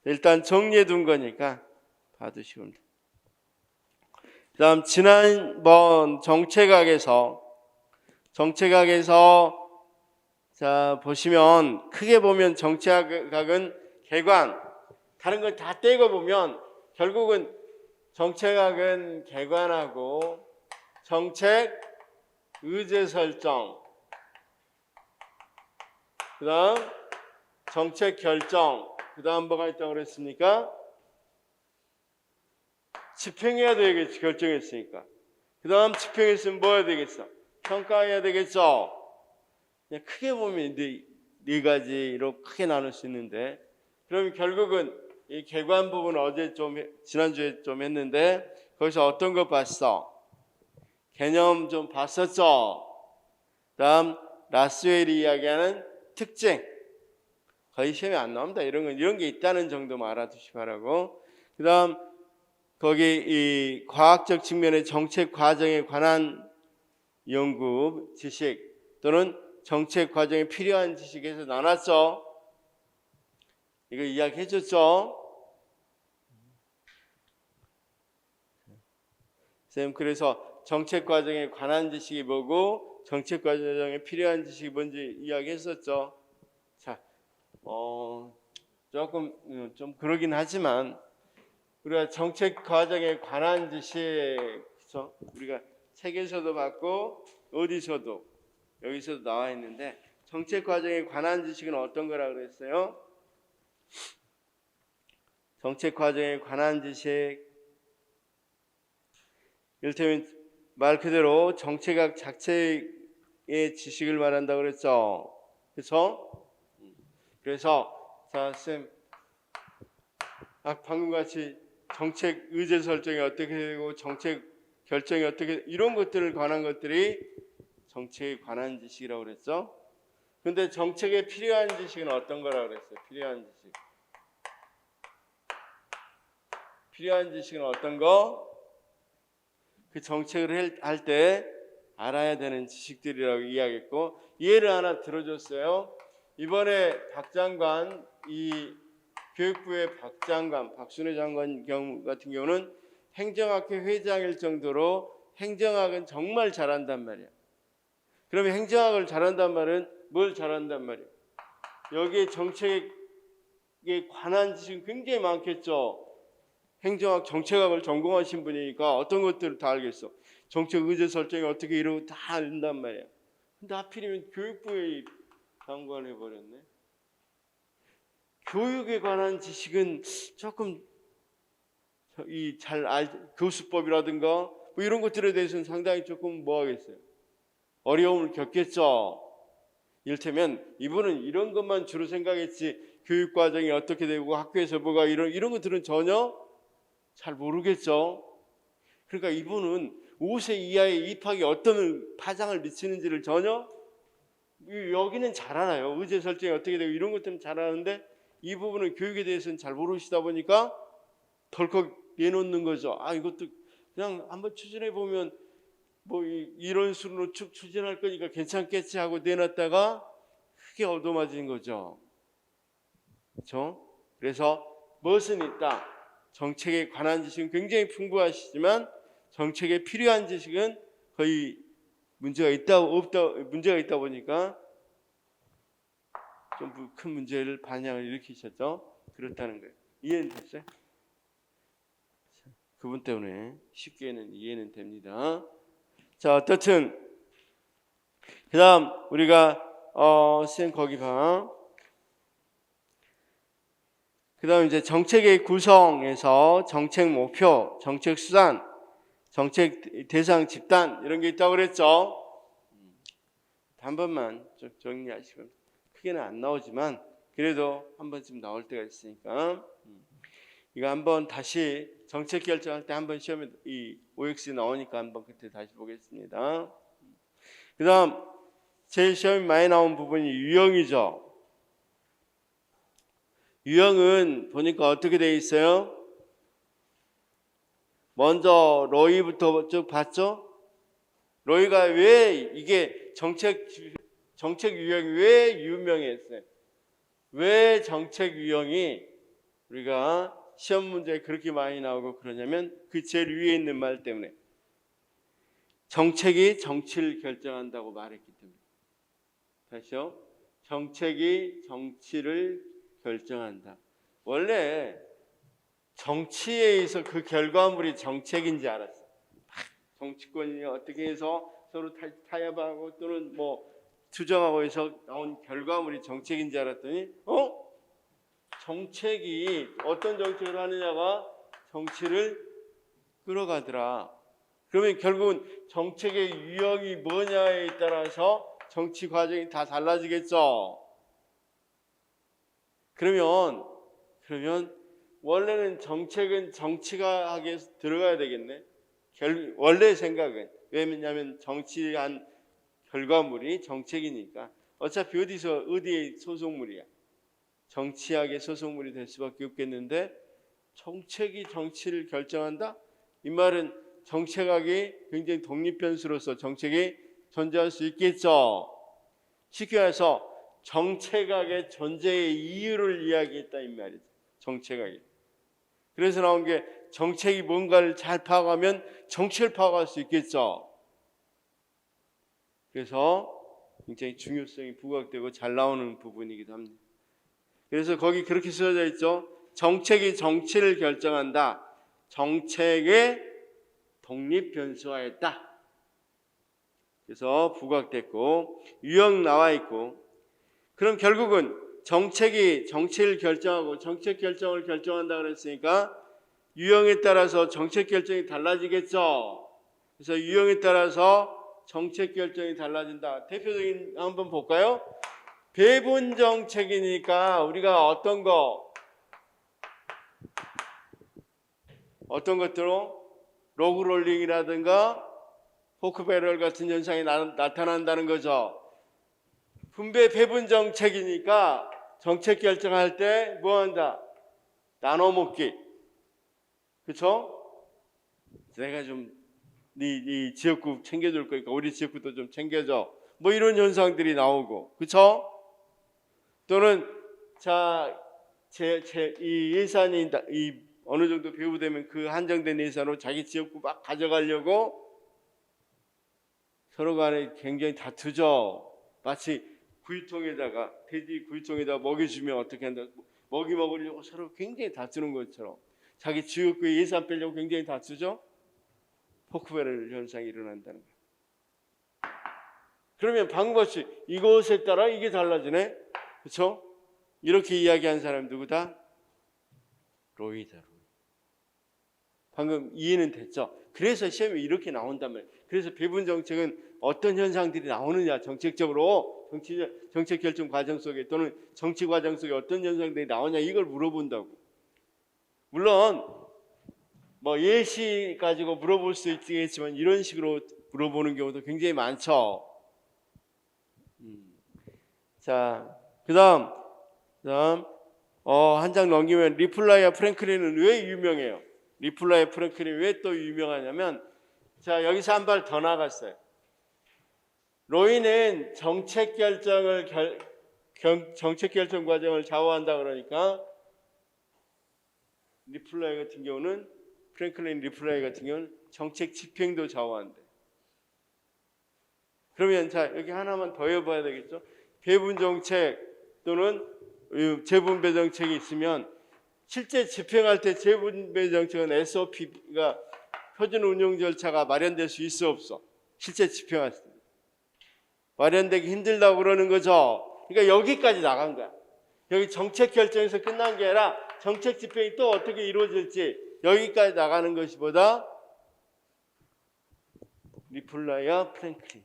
일단 정리해 둔 거니까 봐두시면 됩니다. 그다음 지난번 정책학에서 자 보시면 크게 보면 정책학은 개관 다른 걸 다 떼고 보면 결국은 정책학은 개관하고 정책 의제 설정 그다음 정책 결정 그다음 뭐가 있다고 그랬습니까? 집행해야 되겠지. 결정했으니까. 그 다음 집행했으면 뭐 해야 되겠어? 평가해야 되겠죠. 그냥 크게 보면 네 가지로 크게 나눌 수 있는데 그럼 결국은 이 개관 부분 어제 좀 지난주에 좀 했는데 거기서 어떤 거 봤어? 개념 좀 봤었죠? 다음 라스웰이 이야기하는 특징 거의 시험에 안 나옵니다. 이런 게 있다는 정도만 알아두시 바라고. 그다음 거기 이 과학적 측면의 정책 과정에 관한 연구 지식 또는 정책 과정에 필요한 지식에서 나눴죠. 이거 이야기해 줬죠. 쌤 그래서 정책 과정에 관한 지식이 뭐고 정책 과정에 필요한 지식이 뭔지 이야기했었죠. 자, 조금 좀 그러긴 하지만 우리가 정책 과정에 관한 지식 우리가 책에서도 봤고 어디서도 여기서도 나와 있는데 정책 과정에 관한 지식은 어떤 거라 그랬어요? 정책 과정에 관한 지식 이를테면 말 그대로 정책학 자체의 지식을 말한다고 그랬죠. 그래서 자, 쌤 방금 같이 정책 의제 설정이 어떻게 되고 정책 결정이 어떻게 이런 것들을 관한 것들이 정책에 관한 지식이라고 그랬죠. 근데 정책에 필요한 지식은 어떤 거라고 그랬어요? 필요한 지식은 어떤 거? 그 정책을 할 때 알아야 되는 지식들이라고 이야기했고 예를 하나 들어줬어요. 이번에 박 장관 이 교육부의 박 장관 박순애 장관 경우 같은 경우는 행정학회 회장일 정도로 행정학은 정말 잘한단 말이야. 그러면 행정학을 잘한단 말은 뭘 잘한단 말이야? 여기에 정책에 관한 지식은 굉장히 많겠죠. 행정학, 정책학을 전공하신 분이니까 어떤 것들을 다 알겠어. 정책 의제 설정이 어떻게 이러고 다 안단 말이야. 근데 하필이면 교육부에 장관을 해버렸네. 교육에 관한 지식은 조금 교수법이라든가 뭐 이런 것들에 대해서는 상당히 조금 뭐 하겠어요. 어려움을 겪겠죠. 이를테면 이분은 이런 것만 주로 생각했지 교육 과정이 어떻게 되고 학교에서 뭐가 이런 것들은 전혀 잘 모르겠죠. 그러니까 이분은 5세 이하의 입학이 어떤 파장을 미치는지를 전혀 여기는 잘 알아요. 의제 설정이 어떻게 되고 이런 것들은 잘 아는데 이 부분은 교육에 대해서는 잘 모르시다 보니까 덜컥 내놓는 거죠. 이것도 그냥 한번 추진해 보면 뭐 이런 수로 쭉 추진할 거니까 괜찮겠지 하고 내놨다가 크게 얻어맞은 거죠. 그렇죠? 그래서 무엇은 있다. 정책에 관한 지식은 굉장히 풍부하시지만 정책에 필요한 지식은 거의 문제가 있다 보니까 좀 큰 문제를 반향을 일으키셨죠. 그렇다는 거예요. 이해는 됐어요? 그분 때문에 쉽게는 이해는 됩니다. 자, 어떻든 그다음 우리가 선생님 거기 봐. 그다음 이제 정책의 구성에서 정책 목표, 정책 수단, 정책 대상 집단 이런 게 있다고 그랬죠. 한 번만 좀 정리하시면 크게는 안 나오지만 그래도 한 번쯤 나올 때가 있으니까 이거 한번 다시 정책 결정할 때 한번 시험에 이 OX 나오니까 한번 그때 다시 보겠습니다. 그다음 제일 시험이 많이 나온 부분이 유형이죠. 유형은 보니까 어떻게 돼 있어요? 먼저 로이부터 쭉 봤죠? 로이가 왜 이게 정책 유형이 왜 유명했어요? 왜 정책 유형이 우리가 시험 문제에 그렇게 많이 나오고 그러냐면 그 제일 위에 있는 말 때문에 정책이 정치를 결정한다고 말했기 때문에. 다시요. 정책이 정치를 결정한다. 원래 정치에 의해서 그 결과물이 정책인지 알았어. 정치권이 어떻게 해서 서로 타협하고 또는 뭐 투정하고 해서 나온 결과물이 정책인지 알았더니 정책이 어떤 정책을 하느냐가 정치를 끌어가더라. 그러면 결국은 정책의 유형이 뭐냐에 따라서 정치 과정이 다 달라지겠죠. 그러면 원래는 정책은 정치가 하게 들어가야 되겠네. 원래 생각은. 왜냐하면 정치한 결과물이 정책이니까. 어차피 어디에 소속물이야. 정치학의 소속물이 될 수밖에 없겠는데 정책이 정치를 결정한다? 이 말은 정책학이 굉장히 독립변수로서 정책이 존재할 수 있겠죠. 쉽게 말해서 정책학의 존재의 이유를 이야기했다 이 말이죠. 정책학이. 그래서 나온 게 정책이 뭔가를 잘 파악하면 정책을 파악할 수 있겠죠. 그래서 굉장히 중요성이 부각되고 잘 나오는 부분이기도 합니다. 그래서 거기 그렇게 쓰여져 있죠. 정책이 정치를 결정한다. 정책의 독립 변수화했다. 그래서 부각됐고 유형 나와 있고 그럼 결국은 정책이 정치를 결정하고 정책 결정을 결정한다 그랬으니까 유형에 따라서 정책 결정이 달라지겠죠. 그래서 유형에 따라서 정책 결정이 달라진다. 대표적인 한번 볼까요? 배분 정책이니까 우리가 어떤 것들로 로그롤링이라든가 포크배럴 같은 현상이 나타난다는 거죠. 분배 배분 정책이니까 정책 결정할 때 뭐 한다? 나눠 먹기. 그렇죠? 내가 좀 네 지역구 챙겨줄 거니까 우리 지역구도 좀 챙겨줘. 뭐 이런 현상들이 나오고, 그렇죠? 또는 이 예산이 어느 정도 배부되면 그 한정된 예산으로 자기 지역구 막 가져가려고 서로 간에 굉장히 다투죠. 마치 돼지 구유통에다가 먹여주면 어떻게 한다. 먹이 먹으려고 서로 굉장히 다투는 것처럼 자기 지역구에 예산 빼려고 굉장히 다투죠. 포크배럴 현상이 일어난다는 거예요. 그러면 방법이 이것에 따라 이게 달라지네. 그렇죠? 이렇게 이야기한 사람 누구다? 로이다. 방금 이해는 됐죠? 그래서 시험에 이렇게 나온단 말이에요. 그래서 배분 정책은 어떤 현상들이 나오느냐, 정책적으로 정책 결정 과정 속에 또는 정치 과정 속에 어떤 현상들이 나오냐 이걸 물어본다고. 물론 뭐 예시 가지고 물어볼 수 있겠지만 이런 식으로 물어보는 경우도 굉장히 많죠. 자, 그다음 한 장 넘기면 리플라이와 프랭클린은 왜 유명해요? 리플라이와 프랭클린이 왜 또 유명하냐면 자, 여기서 한 발 더 나갔어요. 로이는 정책 결정 과정을 좌우한다 그러니까 리플라이 같은 경우는 프랭클린 리플라이 같은 경우는 정책 집행도 좌우한대. 그러면 자, 여기 하나만 더 해봐야 되겠죠? 배분 정책 또는 재분배 정책이 있으면 실제 집행할 때 재분배 정책은 SOP가 표준 운용 절차가 마련될 수 있어 없어? 실제 집행할 때 마련되기 힘들다고 그러는 거죠. 그러니까 여기까지 나간 거야. 여기 정책 결정에서 끝난 게 아니라 정책 집행이 또 어떻게 이루어질지 여기까지 나가는 것이보다 리플라이와 프랭클린.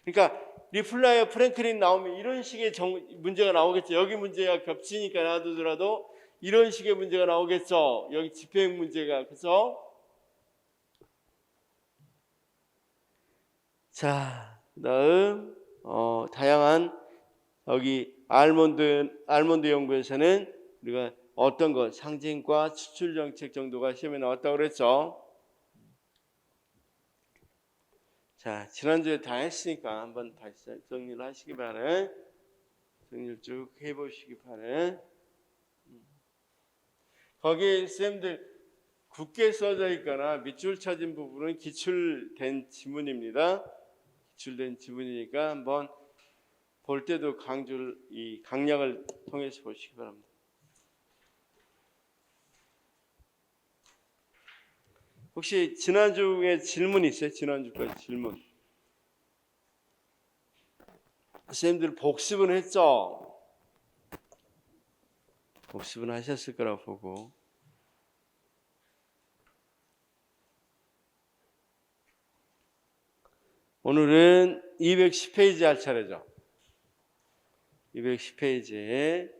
그러니까 리플라이와 프랭클린 나오면 이런 식의 문제가 나오겠죠. 여기 문제가 겹치니까 놔두더라도 이런 식의 문제가 나오겠죠. 여기 집행 문제가. 그래서 자, 다음 다양한 여기 알몬드 연구에서는 우리가 어떤 것 상징과 추출 정책 정도가 시험에 나왔다고 그랬죠. 자, 지난주에 다 했으니까 한번 다시 정리를 하시기 바래. 정리를 쭉 해보시기 바래. 거기 쌤들 굳게 써져 있거나 밑줄 쳐진 부분은 기출된 지문입니다. 기출된 지문이니까 한번 볼 때도 이 강약을 통해서 보시기 바랍니다. 혹시 지난주에 질문 있어요? 지난주까지 질문. 선생님들 복습은 했죠? 복습은 하셨을 거라고 보고. 오늘은 210페이지 할 차례죠. 210페이지에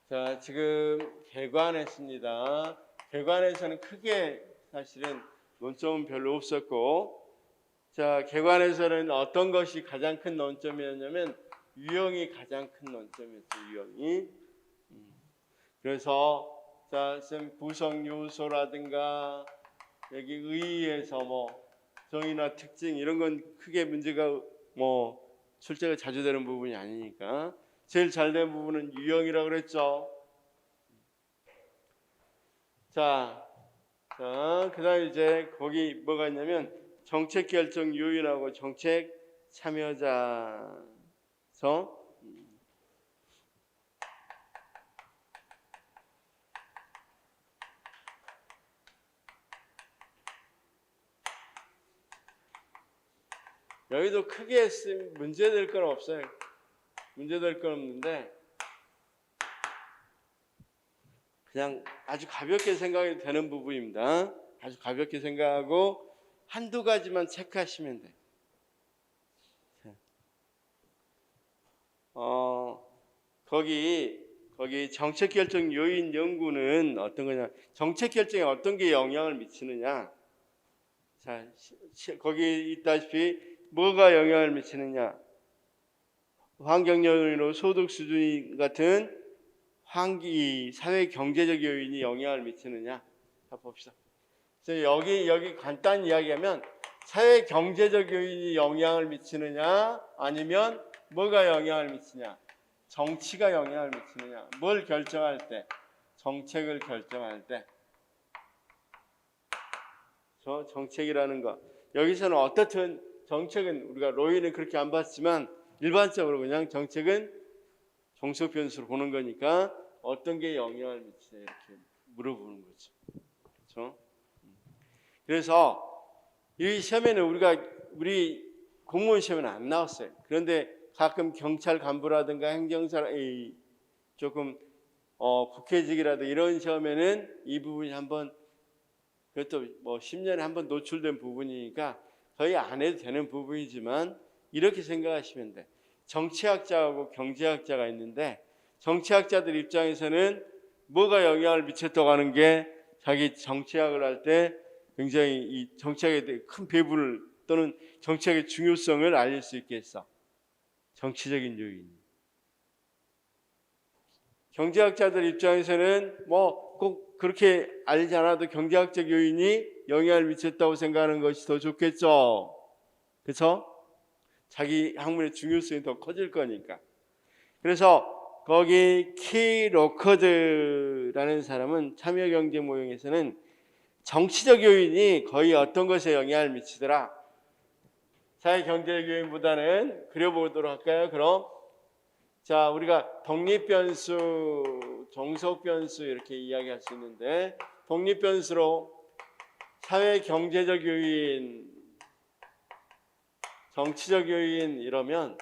자, 지금 개관했습니다. 개관에서는 크게 사실은 논점은 별로 없었고, 자, 개관에서는 어떤 것이 가장 큰 논점이었냐면 유형이 가장 큰 논점이었어요. 유형이. 그래서 자, 구성 요소라든가 여기 의의에서 뭐 정의나 특징 이런 건 크게 문제가 뭐 출제가 자주 되는 부분이 아니니까 제일 잘 된 부분은 유형이라고 그랬죠. 자, 그다음에 이제 거기 뭐가 있냐면 정책 결정 요인하고 정책 참여자서 여기도 크게 문제될 건 없어요. 문제될 건 없는데 그냥 아주 가볍게 생각이 되는 부분입니다. 아주 가볍게 생각하고 한두 가지만 체크하시면 돼요. 거기 정책 결정 요인 연구는 어떤 거냐? 정책 결정에 어떤 게 영향을 미치느냐? 자, 거기 있다시피 뭐가 영향을 미치느냐? 환경 요인으로 소득 수준 같은 사회 경제적 요인이 영향을 미치느냐? 자, 봅시다. 여기 간단히 이야기하면 사회 경제적 요인이 영향을 미치느냐 아니면 뭐가 영향을 미치냐? 정치가 영향을 미치느냐? 뭘 결정할 때? 정책을 결정할 때. 저 정책이라는 거. 여기서는 어떻든 정책은 우리가 로이는 그렇게 안 봤지만 일반적으로 그냥 정책은 종속 변수로 보는 거니까 어떤 게 영향을 미치냐 이렇게 물어보는 거죠. 그렇죠? 그래서 이 시험에는 우리 공무원 시험에는 안 나왔어요. 그런데 가끔 경찰 간부라든가 행정사 조금 국회직이라든가 이런 시험에는 이 부분이 한번 그것도 뭐 10년에 한번 노출된 부분이니까 거의 안 해도 되는 부분이지만 이렇게 생각하시면 돼. 정치학자하고 경제학자가 있는데 정치학자들 입장에서는 뭐가 영향을 미쳤다고 하는 게 자기 정치학을 할 때 굉장히 이 정치학에 대해 큰 배분을 또는 정치학의 중요성을 알릴 수 있게 했어. 정치적인 요인. 경제학자들 입장에서는 뭐 꼭 그렇게 알지 않아도 경제학적 요인이 영향을 미쳤다고 생각하는 것이 더 좋겠죠. 그렇죠? 자기 학문의 중요성이 더 커질 거니까. 그래서 거기 키 로커드라는 사람은 참여경제 모형에서는 정치적 요인이 거의 어떤 것에 영향을 미치더라. 사회경제적 요인보다는 그려보도록 할까요? 그럼 자, 우리가 독립변수, 종속변수 이렇게 이야기할 수 있는데 독립변수로 사회경제적 요인, 정치적 요인 이러면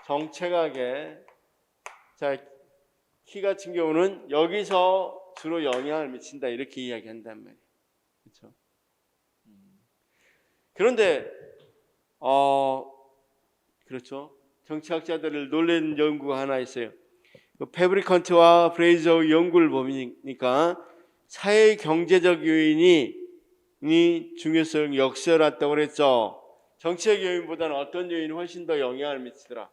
정책학에 자, 키 같은 경우는 여기서 주로 영향을 미친다 이렇게 이야기한단 말이에요. 그렇죠? 그런데 그렇죠. 정치학자들을 놀란 연구가 하나 있어요. 패브리컨트와 프레이저 연구를 보니까 사회 경제적 요인이 중요성을 역설했다고 그랬죠. 정치적 요인보다는 어떤 요인이 훨씬 더 영향을 미치더라.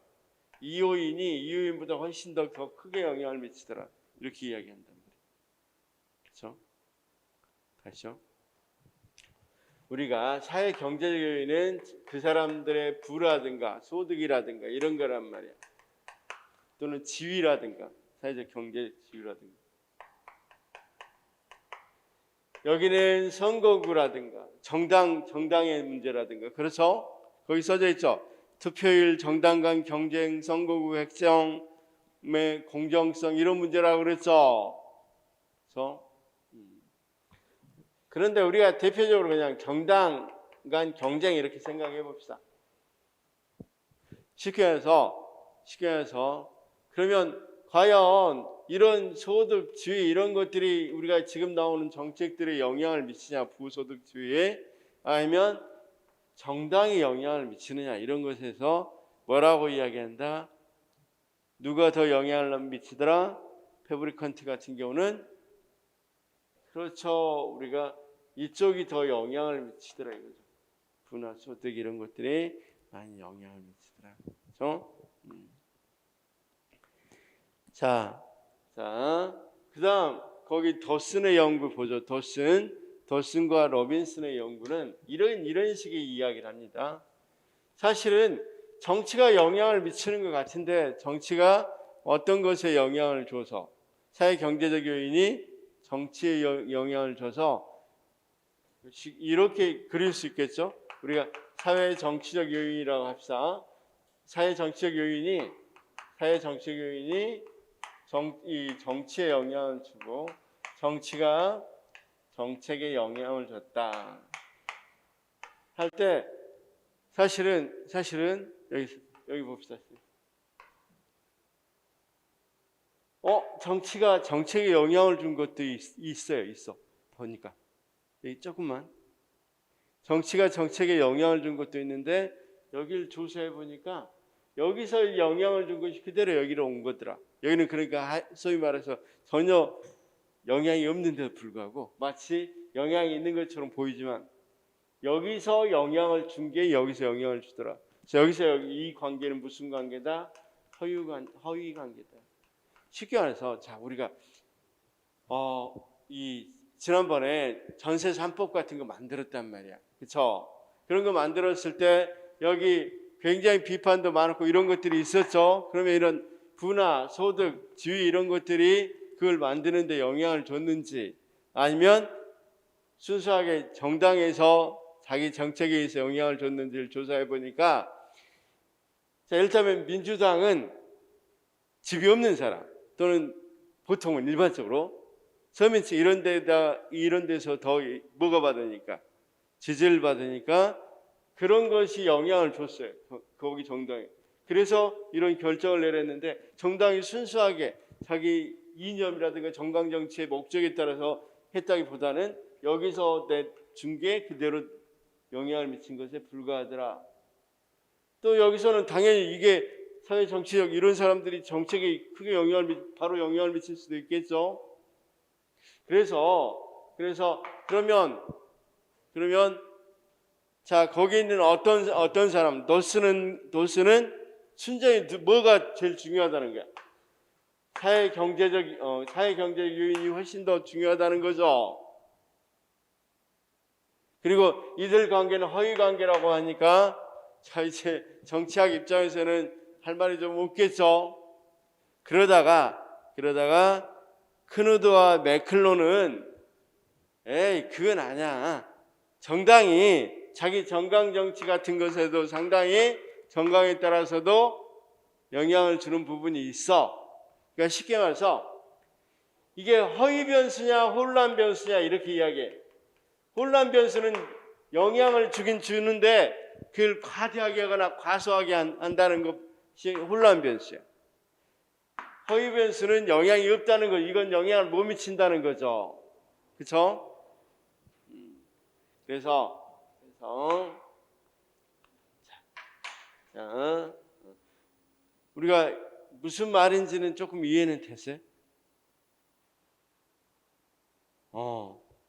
이 요인보다 훨씬 더 크게 영향을 미치더라. 이렇게 이야기한단 말이에요. 그렇죠? 다시요. 우리가 사회 경제적 요인은 그 사람들의 부라든가 소득이라든가 이런 거란 말이야. 또는 지위라든가 사회적 경제 지위라든가. 여기는 선거구라든가 정당의 문제라든가. 그래서 거기 써져 있죠. 투표율, 정당 간 경쟁, 선거구 획정의 공정성 이런 문제라고 그랬죠. 그래서 그런데 우리가 대표적으로 그냥 정당 간 경쟁 이렇게 생각해 봅시다. 쉽게 해서 그러면 과연 이런 소득주의 이런 것들이 우리가 지금 나오는 정책들에 영향을 미치냐, 부소득주의에, 아니면 정당이 영향을 미치느냐 이런 것에서 뭐라고 이야기한다? 누가 더 영향을 미치더라? 페브리컨트 같은 경우는 그렇죠. 우리가 이쪽이 더 영향을 미치더라 이거죠. 부나 소득 이런 것들이 많이 영향을 미치더라. 그렇죠? 자, 그다음 거기 더슨의 연구 보죠. 더슨과 로빈슨의 연구는 이런 식의 이야기를 합니다. 사실은 정치가 영향을 미치는 것 같은데 정치가 어떤 것에 영향을 줘서 사회 경제적 요인이 정치에 영향을 줘서 이렇게 그릴 수 있겠죠. 우리가 사회 정치적 요인이라고 합시다. 사회 정치적 요인이 이 정치에 영향을 주고 정치가 정책에 영향을 줬다 할 때 사실은 여기 봅시다. 정치가 정책에 영향을 준 것도 있어. 보니까 여기 조금만 정치가 정책에 영향을 준 것도 있는데 여기를 조사해 보니까 여기서 영향을 준 것이 그대로 여기로 온 거더라. 여기는 그러니까 소위 말해서 전혀 영향이 없는데도 불구하고 마치 영향이 있는 것처럼 보이지만 여기서 영향을 준 게 여기서 영향을 주더라. 여기서 이 관계는 무슨 관계다? 허위 관계다. 쉽게 말해서 자 우리가 이 지난번에 전세 3법 같은 거 만들었단 말이야. 그렇죠? 그런 거 만들었을 때 여기 굉장히 비판도 많고 이런 것들이 있었죠. 그러면 이런 부나 소득, 지위 이런 것들이 그걸 만드는 데 영향을 줬는지 아니면 순수하게 정당에서 자기 정책에 의해서 영향을 줬는지를 조사해 보니까 자, 일단은 민주당은 집이 없는 사람 또는 보통은 일반적으로 서민층 이런 데서 더 뭐가 받으니까 지지를 받으니까 그런 것이 영향을 줬어요. 거기 정당에. 그래서 이런 결정을 내렸는데 정당이 순수하게 자기 이념이라든가 정강 정치의 목적에 따라서 했다기보다는 여기서 준 게 그대로 영향을 미친 것에 불과하더라. 또 여기서는 당연히 이게 사회 정치적 이런 사람들이 정책에 크게 바로 영향을 미칠 수도 있겠죠. 그래서 그러면 자 거기 있는 어떤 사람 도스는 순전히 뭐가 제일 중요하다는 거야. 사회 경제적 요인이 훨씬 더 중요하다는 거죠. 그리고 이들 관계는 허위 관계라고 하니까 자 이제 정치학 입장에서는 할 말이 좀 없겠죠. 그러다가 크누드와 매클론은 그건 아니야. 정당이 자기 정강 정치 같은 것에도 상당히 정강에 따라서도 영향을 주는 부분이 있어. 그러니까 쉽게 말해서 이게 허위 변수냐 혼란 변수냐 이렇게 이야기해. 혼란 변수는 영향을 주긴 주는데 그걸 과대하게 하거나 과소하게 한다는 것이 혼란 변수야. 허위 변수는 영향이 없다는 거, 이건 영향을 못 미친다는 거죠. 그렇죠? 그래서 자, 우리가 무슨 말인지는 조금 이해는 됐어요?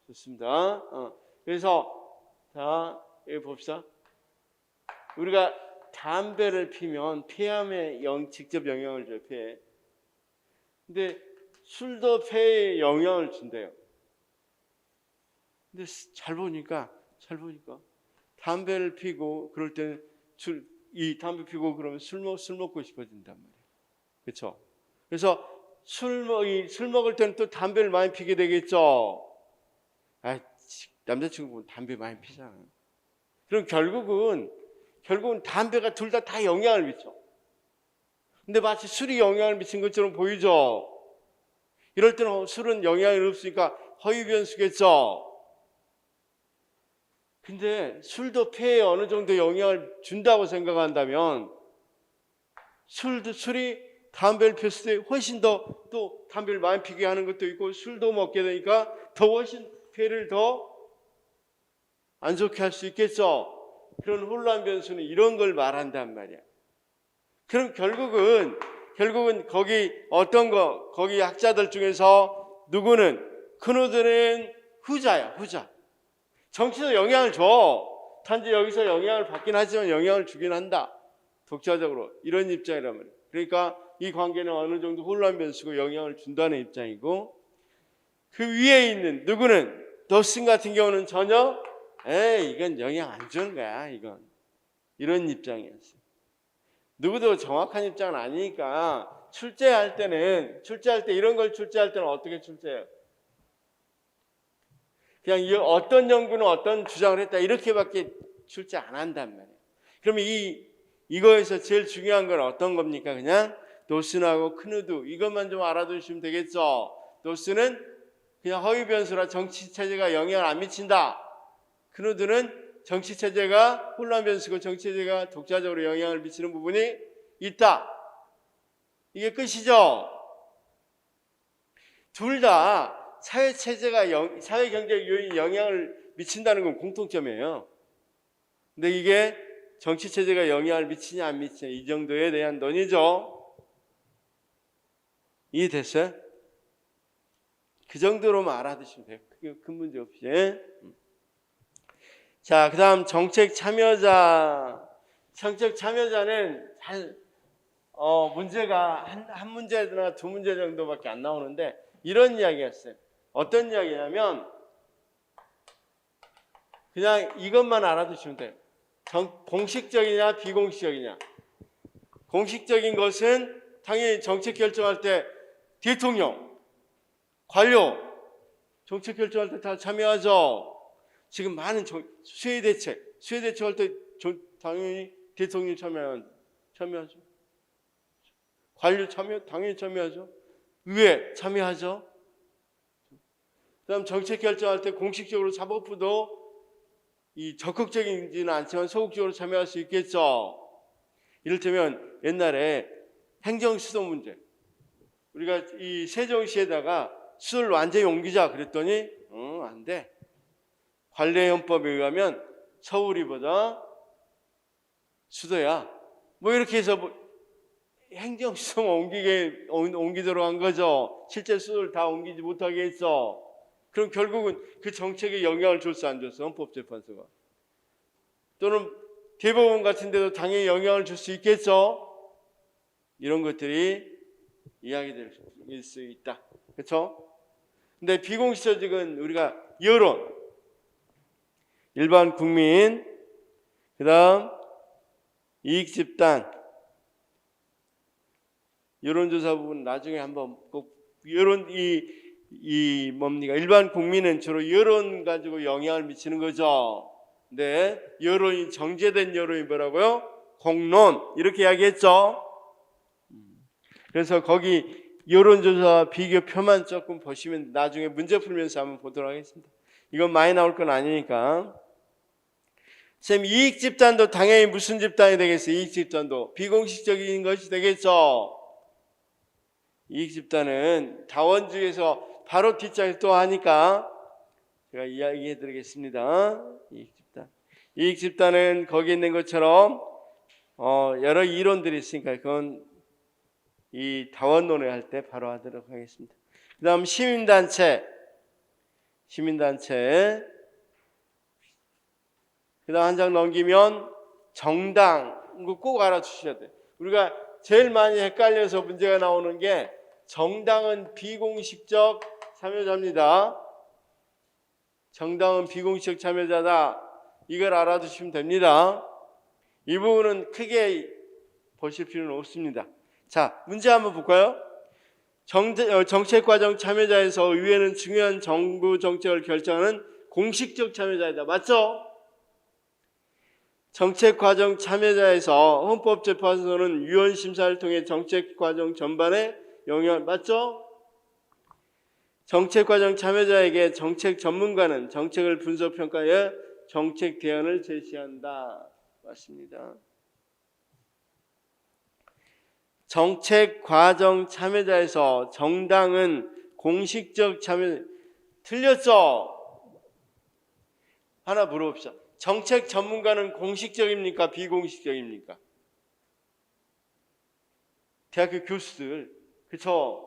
좋습니다. 그래서 자 여기 봅시다. 우리가 담배를 피면 폐암에 직접 영향을 줘요. 폐에. 근데 술도 폐에 영향을 준대요. 근데 잘 보니까 담배를 피고 그럴 때는 이 담배 피고 그러면 술 먹고 싶어진단 말이에요. 그렇죠? 그래서 술 먹을 때는 또 담배를 많이 피게 되겠죠. 남자친구분 담배 많이 피잖아요. 그럼 결국은 담배가 둘 다 영향을 미쳐. 근데 마치 술이 영향을 미친 것처럼 보이죠. 이럴 때는 술은 영향이 없으니까 허위 변수겠죠. 근데 술도 폐에 어느 정도 영향을 준다고 생각한다면 술이 담배를 폈을 때 훨씬 더 또 담배를 많이 피게 하는 것도 있고 술도 먹게 되니까 더 훨씬 폐를 더 안 좋게 할 수 있겠죠. 그런 혼란 변수는 이런 걸 말한단 말이야. 그럼 결국은 결국은 거기 거기 학자들 중에서 누구는 크누드는 후자야, 후자. 정치도 영향을 줘. 단지 여기서 영향을 받긴 하지만 영향을 주긴 한다. 독자적으로 이런 입장이라면. 그러니까 이 관계는 어느 정도 혼란 변수고 영향을 준다는 입장이고, 그 위에 있는 누구는 더슨 같은 경우는 전혀 이건 영향 안 주는 거야. 이건 이런 입장이었어요. 누구도 정확한 입장은 아니니까 출제할 때 이런 걸 출제할 때는 어떻게 출제해요? 그냥 어떤 연구는 어떤 주장을 했다 이렇게밖에 출제 안 한단 말이에요. 그러면 이거에서 제일 중요한 건 어떤 겁니까? 그냥 도슨하고 크누드 이것만 좀 알아두시면 되겠죠. 도슨은 그냥 허위 변수라 정치 체제가 영향을 안 미친다. 크누드는 정치 체제가 혼란 변수고 정치 체제가 독자적으로 영향을 미치는 부분이 있다. 이게 끝이죠. 둘 다 사회 체제가 사회 경제 요인이 영향을 미친다는 건 공통점이에요. 근데 이게 정치 체제가 영향을 미치냐 안 미치냐 이 정도에 대한 논의죠. 이해됐어요? 그 정도로만 알아두시면 돼요. 크게 큰 문제 없이. 자, 그 다음 정책 참여자. 정책 참여자는 문제가 한 문제나 두 문제 정도밖에 안 나오는데 이런 이야기였어요. 어떤 이야기냐면 그냥 이것만 알아두시면 돼요. 공식적이냐 비공식적이냐. 공식적인 것은 당연히 정책 결정할 때 대통령, 관료, 정책 결정할 때 다 참여하죠. 지금 많은 수혜 대책할 때 당연히 대통령 참여하죠. 관료 당연히 참여하죠. 의회 참여하죠. 그다음 정책 결정할 때 공식적으로 사법부도 적극적이지는 않지만 소극적으로 참여할 수 있겠죠. 이를테면 옛날에 행정수도 문제, 우리가 이 세종시에다가 수도를 완전히 옮기자 그랬더니 안 돼. 관례헌법에 의하면 서울이보다 수도야. 뭐 이렇게 해서 행정수도만 옮기도록 한 거죠. 실제 수도를 다 옮기지 못하게 했어. 그럼 결국은 그 정책에 영향을 줬어 안 줬어? 헌법재판소가. 또는 대법원 같은 데도 당연히 영향을 줄 수 있겠죠. 이런 것들이 이야기될 수 있다. 그렇죠? 근데 비공식적은 우리가 여론, 일반 국민, 그 다음 이익집단, 여론조사 부분 나중에 한번 꼭 뭡니까? 일반 국민은 주로 여론 가지고 영향을 미치는 거죠. 근데 여론이 정제된 여론이 뭐라고요? 공론 이렇게 이야기했죠. 그래서 거기 여론조사 비교표만 조금 보시면 나중에 문제 풀면서 한번 보도록 하겠습니다. 이건 많이 나올 건 아니니까. 쌤, 이익집단도 당연히 무슨 집단이 되겠어요? 이익집단도 비공식적인 것이 되겠죠. 이익집단은 다원주의에서 바로 뒷장에서 또 하니까 제가 이야기해 드리겠습니다. 이익집단은 거기 있는 것처럼 여러 이론들이 있으니까 그건 이 다원론회 할 때 바로 하도록 하겠습니다. 그 다음 시민단체 그 다음 한 장 넘기면 정당, 이거 꼭 알아주셔야 돼요. 우리가 제일 많이 헷갈려서 문제가 나오는 게 정당은 비공식적 참여자입니다. 정당은 비공식적 참여자다. 이걸 알아두시면 됩니다. 이 부분은 크게 보실 필요는 없습니다. 자, 문제 한번 볼까요? 정책과정 참여자에서 의회는 중요한 정부 정책을 결정하는 공식적 참여자이다. 맞죠? 정책과정 참여자에서 헌법재판소는 위원심사를 통해 정책과정 전반에 영향을 맞죠? 정책과정 참여자에게 정책 전문가는 정책을 분석평가해 정책 대안을 제시한다. 맞습니다. 정책과정 참여자에서 정당은 공식적 참여 틀렸죠? 하나 물어봅시다. 정책 전문가는 공식적입니까? 비공식적입니까? 대학교 교수들, 그쵸?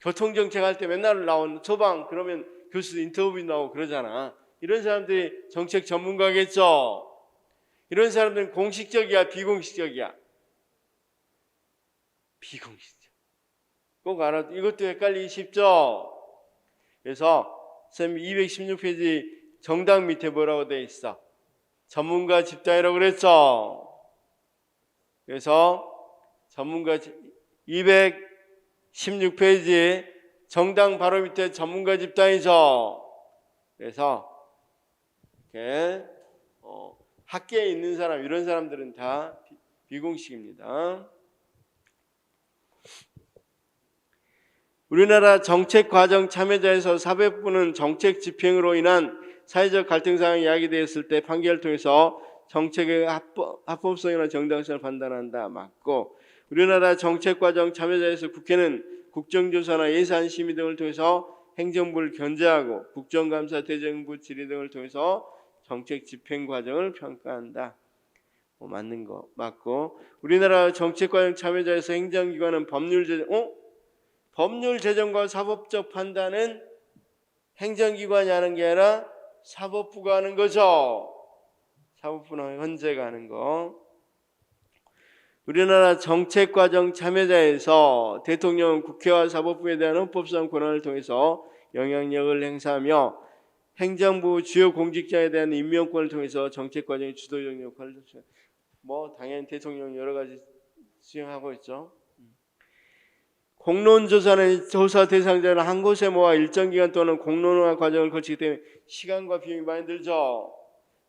교통정책 할 때 맨날 나온 처방 그러면 교수 인터뷰 나오고 그러잖아. 이런 사람들이 정책 전문가겠죠? 이런 사람들은 공식적이야, 비공식적이야? 비공식적. 꼭 알아. 이것도 헷갈리기 쉽죠? 그래서 쌤 216페이지 정당 밑에 뭐라고 돼 있어? 전문가 집단이라고 그랬죠? 그래서 전문가 216페이지 정당 바로 밑에 전문가 집단이죠. 그래서 이렇게 학계에 있는 사람 이런 사람들은 다 비공식입니다. 우리나라 정책과정 참여자에서 사법부는 정책 집행으로 인한 사회적 갈등 사항이 야기되었을 때 판결을 통해서 정책의 합법성이나 정당성을 판단한다. 맞고, 우리나라 정책과정 참여자에서 국회는 국정조사나 예산심의 등을 통해서 행정부를 견제하고 국정감사, 대정부 질의 등을 통해서 정책 집행 과정을 평가한다. 맞는 거 맞고, 우리나라 정책과정 참여자에서 행정기관은 법률 제정과 사법적 판단은 행정기관이 하는 게 아니라 사법부가 하는 거죠. 사법부는 헌재가 하는 거. 우리나라 정책과정 참여자에서 대통령은 국회와 사법부에 대한 헌법상 권한을 통해서 영향력을 행사하며 행정부 주요 공직자에 대한 임명권을 통해서 정책과정의 주도적 역할을 당연히 대통령 여러 가지 수행하고 있죠. 공론조사는 조사 대상자를 한 곳에 모아 일정 기간 또는 공론화 과정을 거치기 때문에 시간과 비용이 많이 들죠.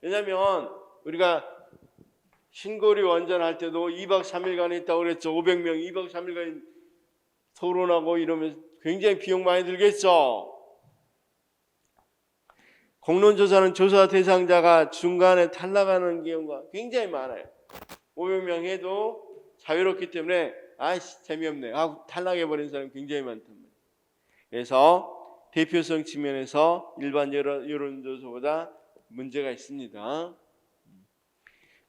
왜냐하면 우리가 신고리 원전할 때도 2박 3일간 했다고 그랬죠. 500명 2박 3일간 토론하고 이러면 굉장히 비용 많이 들겠죠. 공론조사는 조사 대상자가 중간에 탈락하는 경우가 굉장히 많아요. 500명 해도 자유롭기 때문에 재미없네 탈락해버린 사람이 굉장히 많단 말이에요. 그래서 대표성 측면에서 일반 여론조사보다 문제가 있습니다.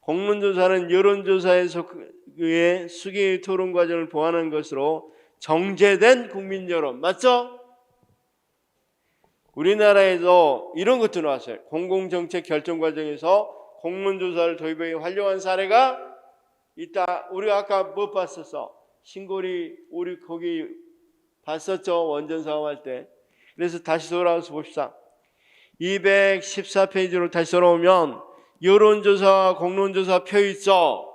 공론조사는 여론조사에서 그의 수개의 토론 과정을 보완한 것으로 정제된 국민 여론 맞죠? 우리나라에도 이런 것도 나왔어요. 공공정책 결정 과정에서 공론조사를 도입해 활용한 사례가 있다. 우리가 아까 뭐 봤었어? 신고리 우리 거기 봤었죠? 원전 사업할 때. 그래서 다시 돌아와서 봅시다. 214페이지로 다시 돌아오면 여론조사와 공론조사 표 있죠?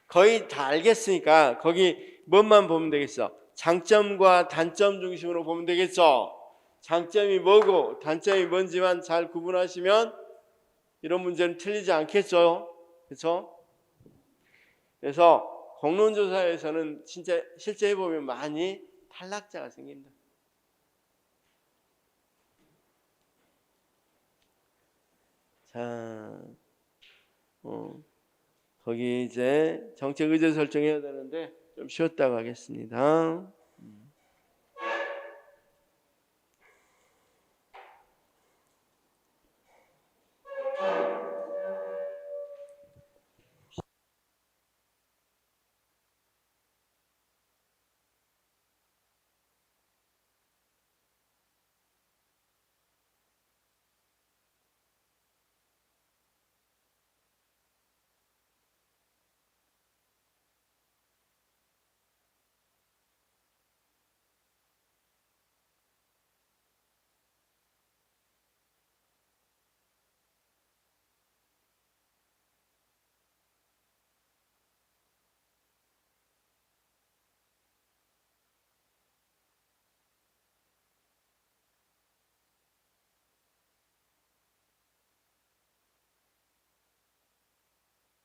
거의 다 알겠으니까 거기 뭐만 보면 되겠어? 장점과 단점 중심으로 보면 되겠죠? 장점이 뭐고 단점이 뭔지만 잘 구분하시면 이런 문제는 틀리지 않겠죠? 그렇죠? 그래서 공론조사에서는 진짜 실제 해보면 많이 탈락자가 생깁니다. 자, 거기 이제 정책 의제 설정해야 되는데 좀 쉬었다가 하겠습니다.